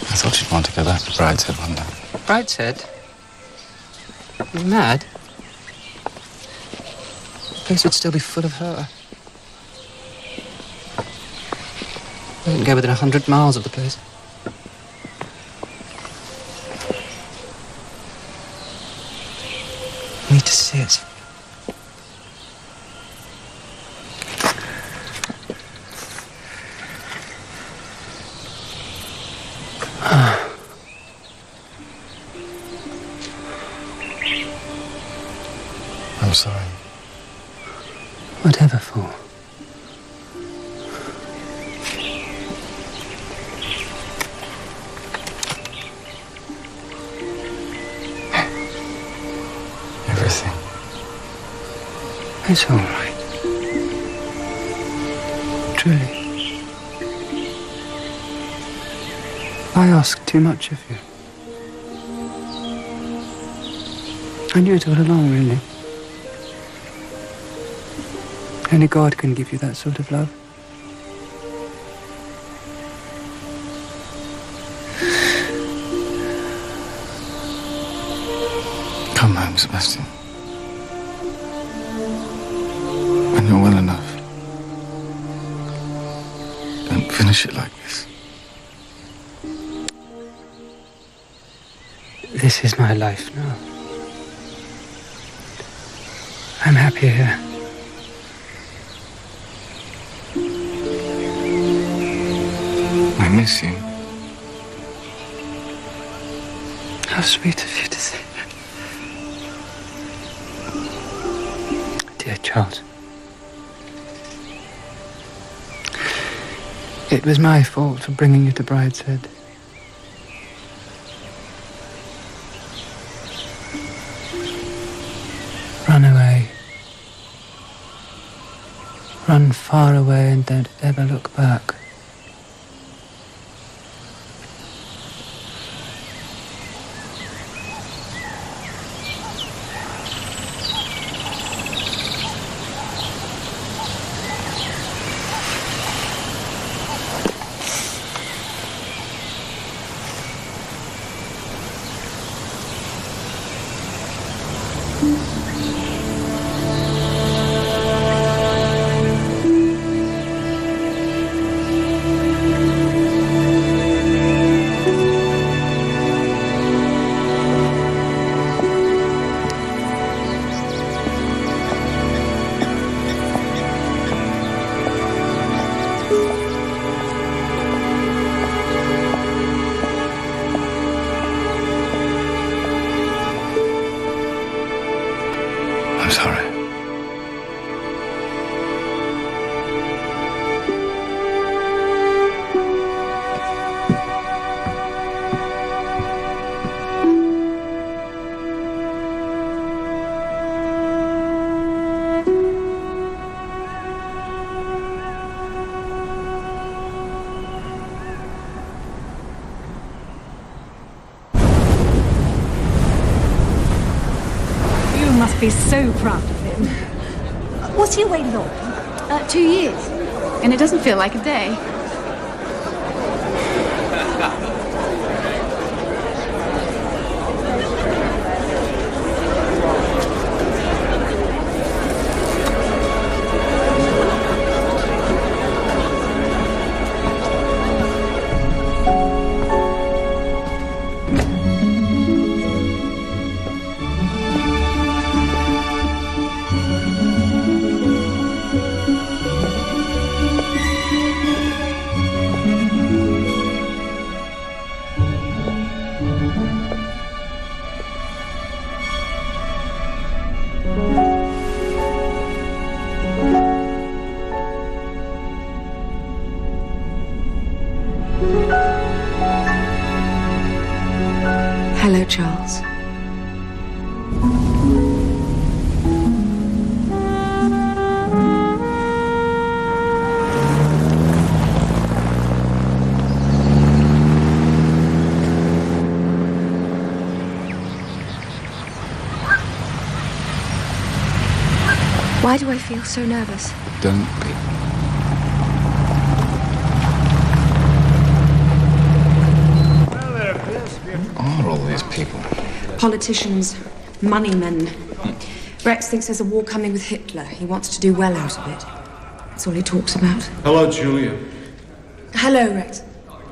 I thought you'd want to go back to Brideshead one day. Brideshead? You mad? The place would still be full of her. I wouldn't go within 100 miles of the place. I need to see it. Whatever for? Everything. It's all right. Truly. I ask too much of you. I knew it all along, really. Only God can give you that sort of love. Come home, Sebastian. When you're well enough. Don't finish it like this. This is my life now. I'm happy here. I miss you. How sweet of you to say that. Dear Charles. It was my fault for bringing you to Brideshead. Run away. Run far away and don't ever look back. I'm sorry. You must be so proud of him. What's he away long? 2 years. And it doesn't feel like a day. Hello, Charles. Why do I feel so nervous? Don't be. What are all these people? Politicians, money men. Rex thinks there's a war coming with Hitler. He wants to do well out of it. That's all he talks about. Hello, Julia. Hello, Rex.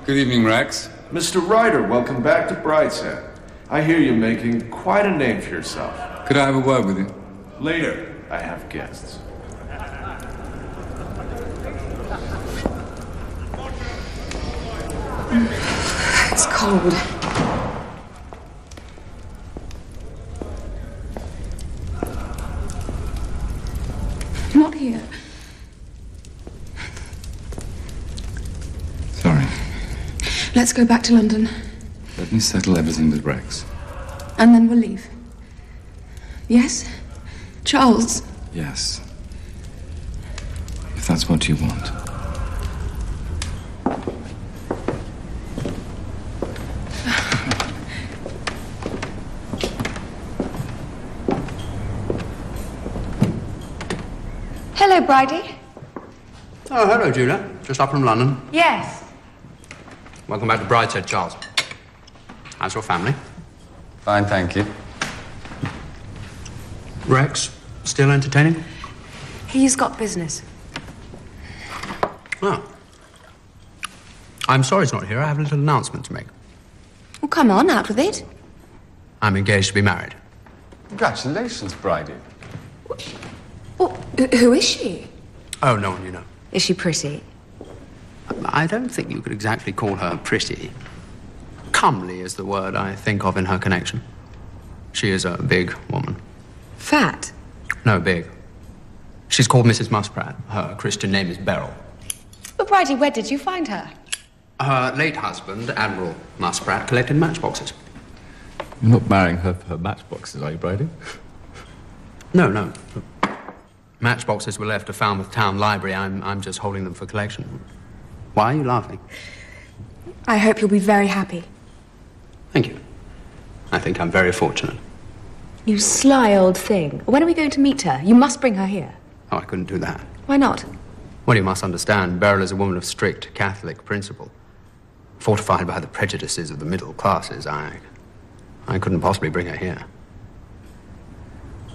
Good evening, Rex. Mr. Ryder, welcome back to Brideshead. I hear you're making quite a name for yourself. Could I have a word with you? Later, I have guests. It's cold. Not here. Sorry. Let's go back to London, Let me settle everything with Rex. and then we'll leave. Yes? Charles? Yes. If that's what you want. Hello, Bridie. Oh, hello, Julia. Just up from London. Yes. Welcome back to Brideshead, Charles. How's your family? Fine, thank you. Rex, still entertaining? He's got business. Oh. I'm sorry he's not here. I have a little announcement to make. Well, come on, out with it. I'm engaged to be married. Congratulations, Bridie. Well, who is she? Oh, no one you know. Is she pretty? I don't think you could exactly call her pretty. Comely is the word I think of in her connection. She is a big woman. Fat? No, big. She's called Mrs. Musprat. Her Christian name is Beryl. But, Bridie, where did you find her? Her late husband, Admiral Musprat, collected matchboxes. You're not marrying her for her matchboxes, are you, Bridie? No. Matchboxes were left to Falmouth Town Library. I'm just holding them for collection. Why are you laughing? I hope you'll be very happy. Thank you. I think I'm very fortunate. You sly old thing. When are we going to meet her? You must bring her here. Oh, I couldn't do that. Why not? Well, you must understand, Beryl is a woman of strict Catholic principle. Fortified by the prejudices of the middle classes, I couldn't possibly bring her here.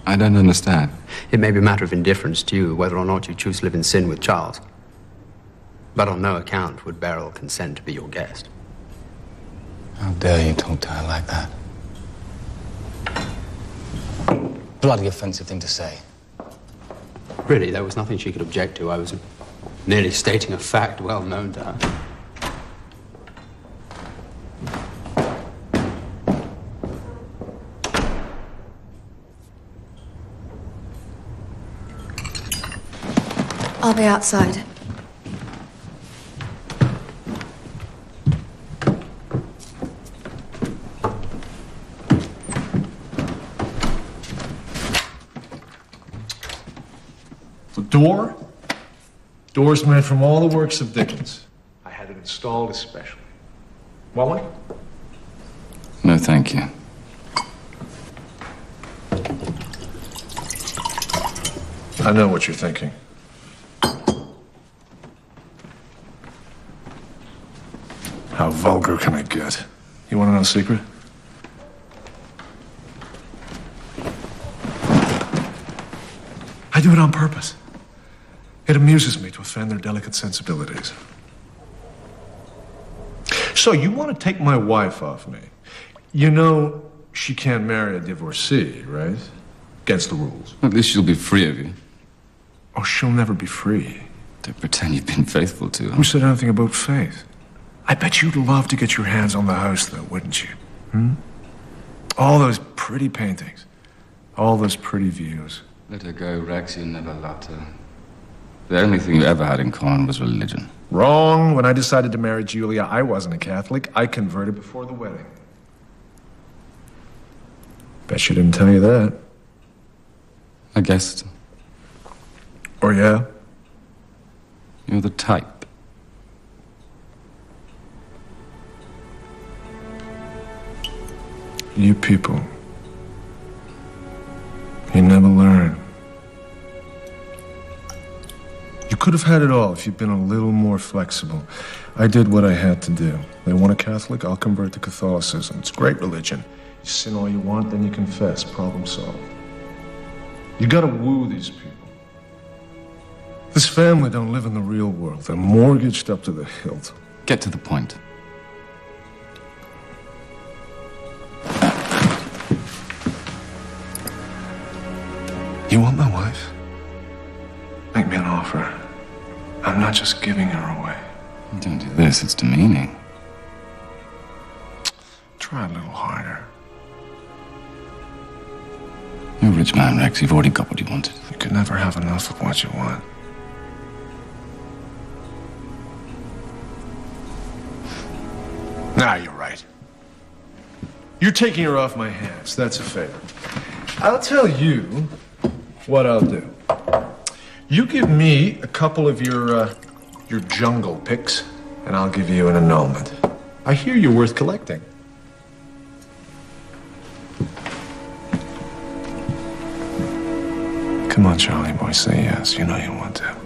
I don't understand. It may be a matter of indifference to you whether or not you choose to live in sin with Charles. But on no account would Beryl consent to be your guest. How dare you talk to her like that? Bloody offensive thing to say. Really, there was nothing she could object to. I was merely stating a fact well known to her. I'll be outside. The door? Door's made from all the works of Dickens. I had it installed especially. Want one? No, thank you. I know what you're thinking. How vulgar can I get? You want to know a secret? I do it on purpose. It amuses me to offend their delicate sensibilities. So, you want to take my wife off me. You know she can't marry a divorcee, right? Against the rules. At least she'll be free of you. Oh, she'll never be free. Don't pretend you've been faithful to her. Who said anything about faith? I bet you'd love to get your hands on the house, though, wouldn't you? All those pretty paintings. All those pretty views. Let her go, Rex. You never loved her. The only thing you ever had in common was religion. Wrong. When I decided to marry Julia, I wasn't a Catholic. I converted before the wedding. Bet she didn't tell you that. I guessed. Oh, yeah? You're the type. You people. You never learn. You could have had it all if you'd been a little more flexible. I did what I had to do. They want a Catholic, I'll convert to Catholicism. It's great religion. You sin all you want, then you confess. Problem solved. You gotta woo these people. This family don't live in the real world. They're mortgaged up to the hilt. Get to the point. You want my wife? Make me an offer. I'm not just giving her away. Don't do this, it's demeaning. Try a little harder. You're a rich man, Rex. You've already got what you wanted. You can never have enough of what you want. Nah, you're right. You're taking her off my hands. That's a favor. I'll tell you what I'll do. You give me a couple of your jungle picks, and I'll give you an annulment. I hear you're worth collecting. Come on, Charlie boy, say yes. You know you want to.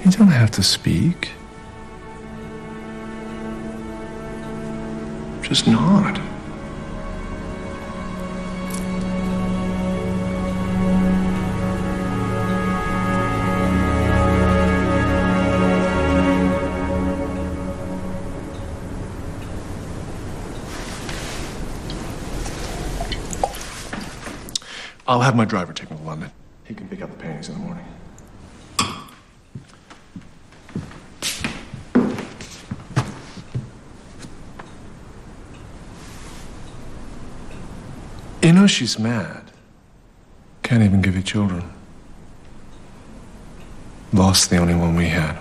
You don't have to speak. Just nod. I'll have my driver take me to London. He can pick up the paintings in the morning. You know she's mad. Can't even give you children. Lost the only one we had.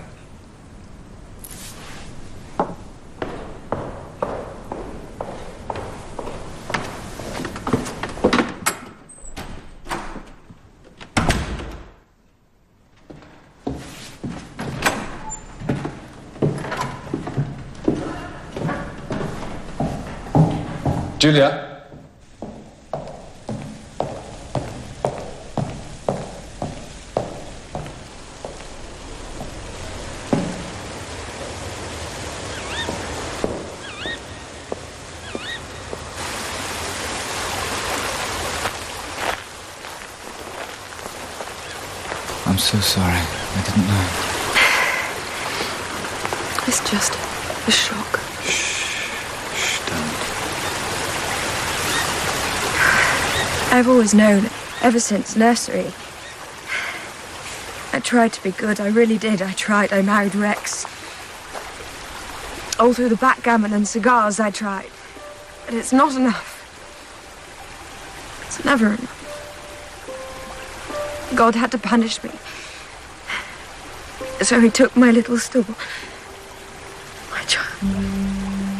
Julia? I'm so sorry. I didn't know. It's just a shock. Shh, don't. I've always known, ever since nursery. I tried to be good, I really did. I tried. I married Rex. All through the backgammon and cigars I tried. But it's not enough. It's never enough. God had to punish me. So he took my little stool. My child.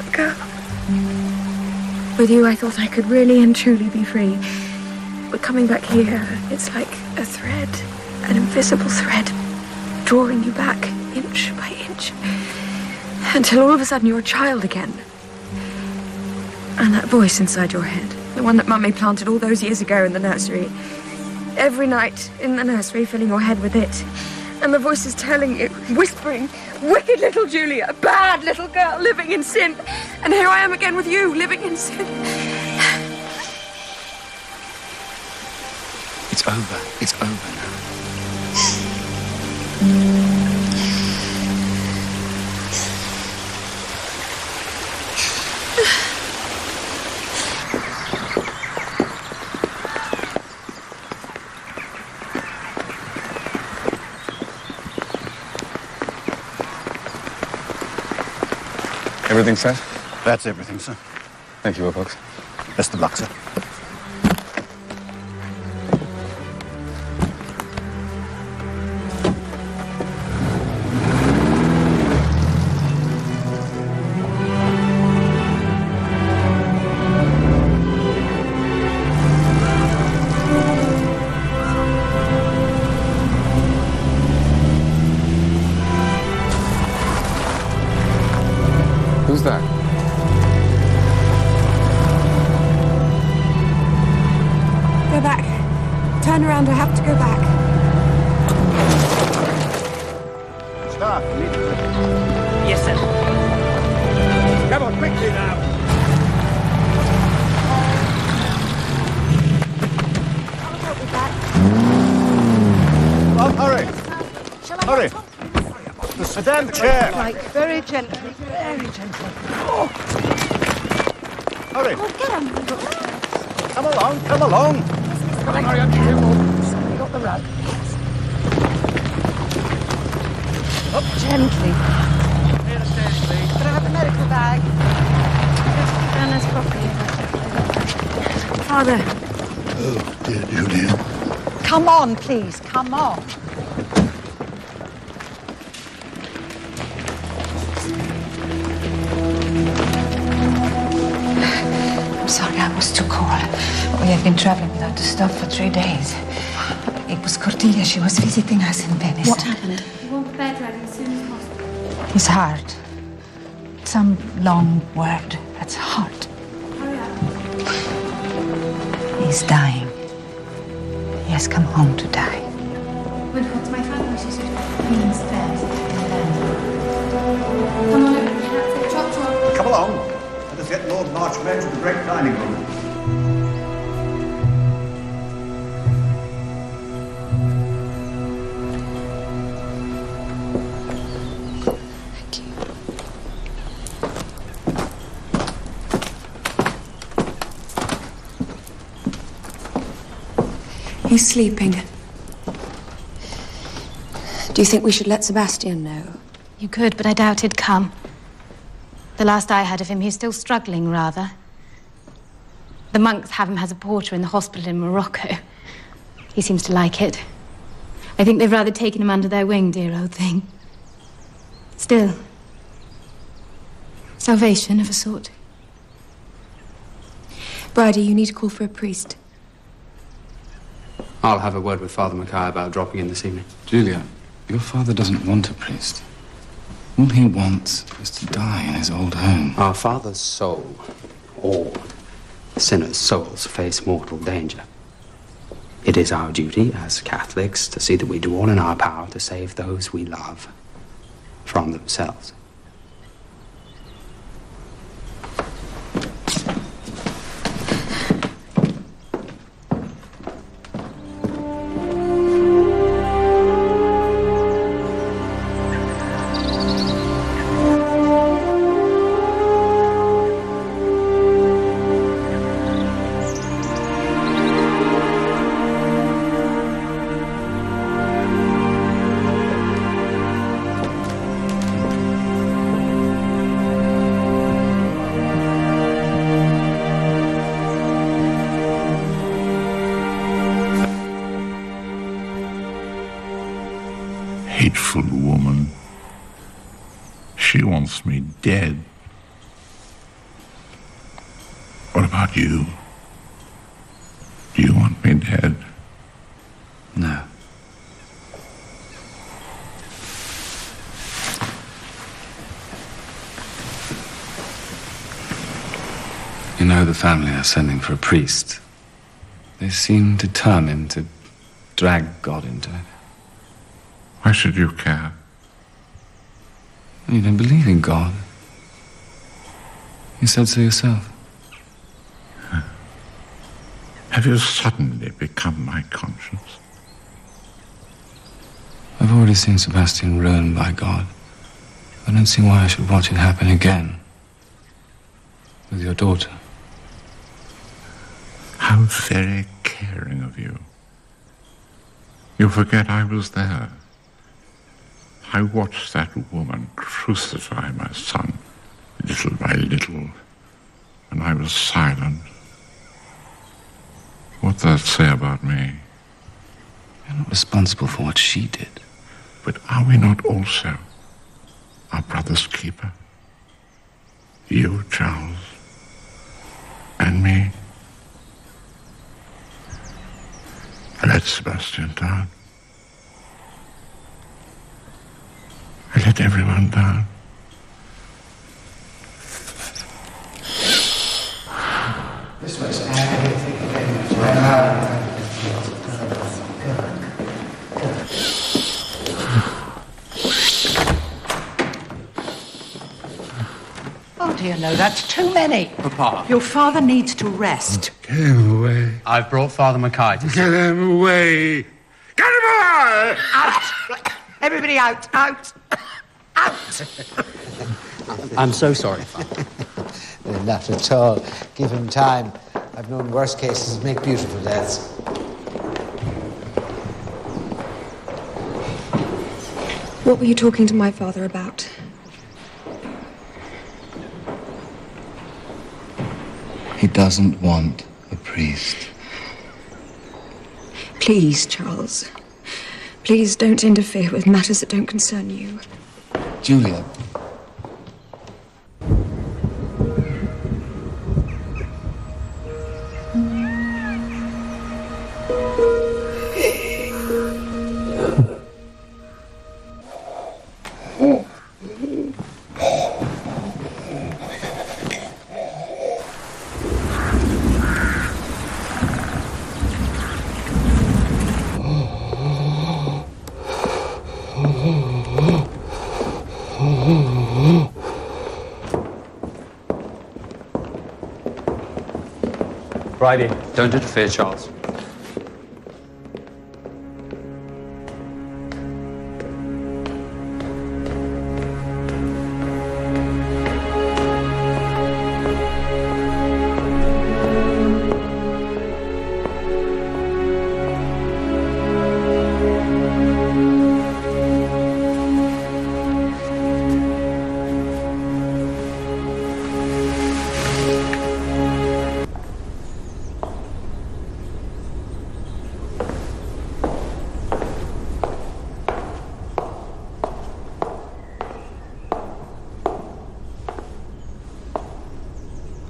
The girl. With you, I thought I could really and truly be free. But coming back here, it's like a thread, an invisible thread, drawing you back inch by inch, until all of a sudden you're a child again. And that voice inside your head, the one that Mummy planted all those years ago in the nursery, every night in the nursery, filling your head with it. And the voice is telling you, whispering, wicked little Julia, bad little girl living in sin. And here I am again with you, living in sin. It's over. It's over now. Everything set? That's everything, sir. Thank you, Wilcox. Best of luck, sir. Who's that? Go back. Turn around, I have to go back. Stop. Yes, sir. Come on, quickly now. I'll be back. Well, hurry. Hurry. The sedan chair. Right, very gently, very gently. Oh. Hurry. Oh, get on. Come along, come along. Come on, hurry up. We got the rug. Up gently. Near the stairs, please. Could I have the medical bag? Anna's property. Father. Oh, dear Julian. Come on, please, come on. I'm sorry I was too cold. We have been traveling without a stop for 3 days. It was Cordelia. She was visiting us in Venice. What happened? You want bed ready as soon as possible. His heart. Some long word. That's heart. Hurry up. He's dying. He has come home to die. When what's my father? She said, Queen's bed. Come on over. That's it. Chop, chop. Come along. Let us get Lord Marchmain to the great dining room. He's sleeping. Do you think we should let Sebastian know? You could, but I doubt he'd come. The last I heard of him, he's still struggling, rather. The monks have him as a porter in the hospital in Morocco. He seems to like it. I think they've rather taken him under their wing, dear old thing. Still, salvation of a sort. Bridie, you need to call for a priest. I'll have a word with Father Mackay about dropping in this evening. Julia, your father doesn't want a priest. All he wants is to die in his old home. Our father's soul, all sinners' souls, face mortal danger. It is our duty as Catholics to see that we do all in our power to save those we love from themselves. Hateful woman. She wants me dead. What about you? Do you want me dead? No. You know, the family are sending for a priest. They seem determined to drag God into it. Why should you care? You don't believe in God. You said so yourself. Have you suddenly become my conscience? I've already seen Sebastian ruined by God. I don't see why I should watch it happen again. With your daughter. How very caring of you. You forget I was there. I watched that woman crucify my son, little by little, and I was silent. What's that say about me? You're not responsible for what she did. But are we not also our brother's keeper? You, Charles, and me. I let Sebastian down. I let everyone down. This way, sir. Oh dear, no, that's too many. Papa. Your father needs to rest. Get him away. I've brought Father Mackay to Get him away. Get him away! Out! Everybody out, out, out! I'm so sorry, Father. Not at all. Give him time. I've known worse cases make beautiful deaths. What were you talking to my father about? He doesn't want a priest. Please, Charles. Please don't interfere with matters that don't concern you. Julia. Righty. Don't interfere, Charles.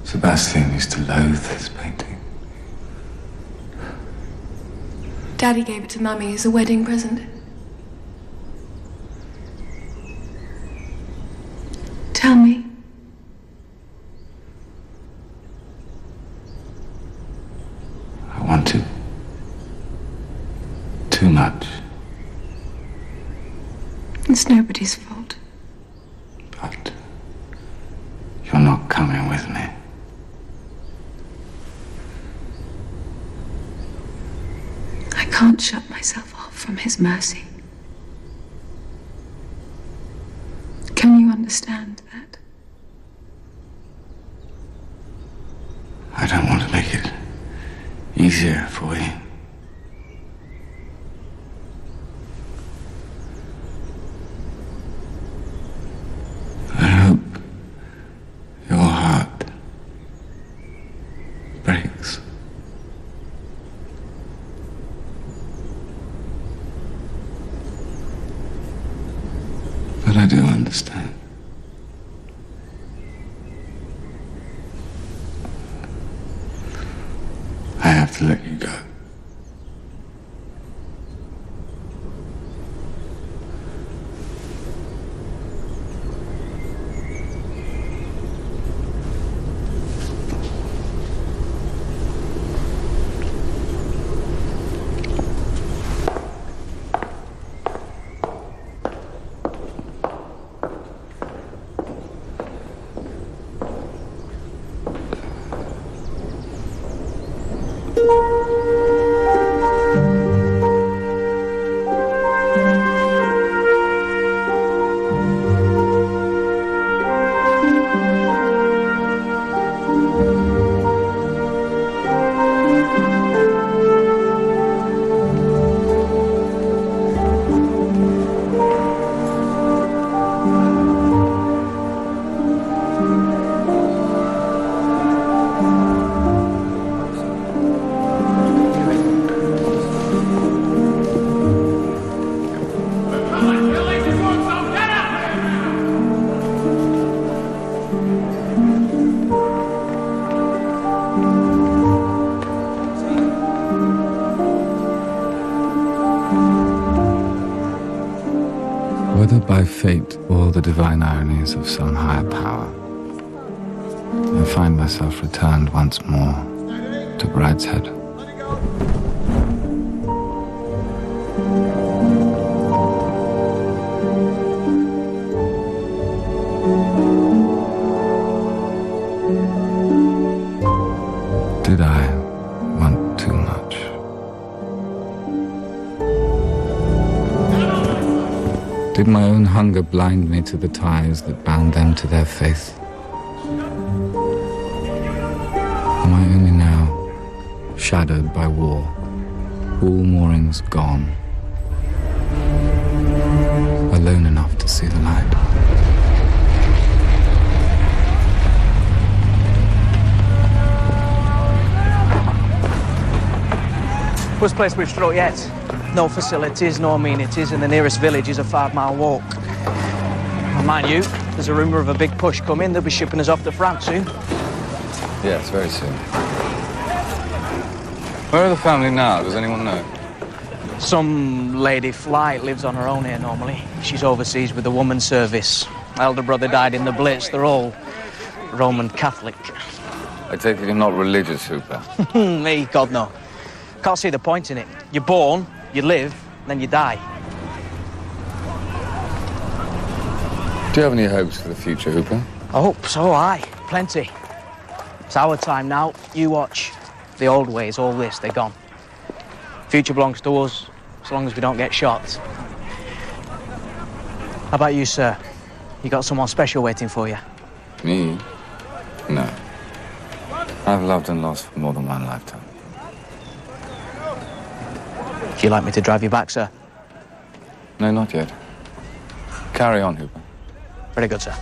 Sebastian used to loathe this painting. Daddy gave it to Mummy as a wedding present. Tell me. I wanted too much. It's nobody's fault. But you're not coming with me. I can't shut myself off from his mercy. Can you understand that? I don't want to make it easier for you. I hope your heart breaks. But I do understand. I have to let you go. Whether by fate or the divine ironies of some higher power, I find myself returned once more to Brideshead. Did I want too much? Did my own hunger blind me to the ties that bound them to their faith? Am I only now shadowed by war, all moorings gone, alone enough to see the light? Worst place we've struck yet. No facilities, no amenities, and the nearest village is a 5-mile walk. And mind you, there's a rumour of a big push coming. They'll be shipping us off to France soon. Yes, very soon. Where are the family now? Does anyone know? Some lady Flight lives on her own here normally. She's overseas with the woman's service. My elder brother died in the Blitz. They're all Roman Catholic. I take it you're not religious, Hooper. Me, God, no. Can't see the point in it. You're born, you live, then you die. Do you have any hopes for the future, Hooper? I hope so, aye. Plenty. It's our time now. You watch. The old ways, all this, they're gone. Future belongs to us, as long as we don't get shot. How about you, sir? You got someone special waiting for you? Me? No. I've loved and lost for more than one lifetime. Would you like me to drive you back, sir? No, not yet. Carry on, Hooper. Very good, sir.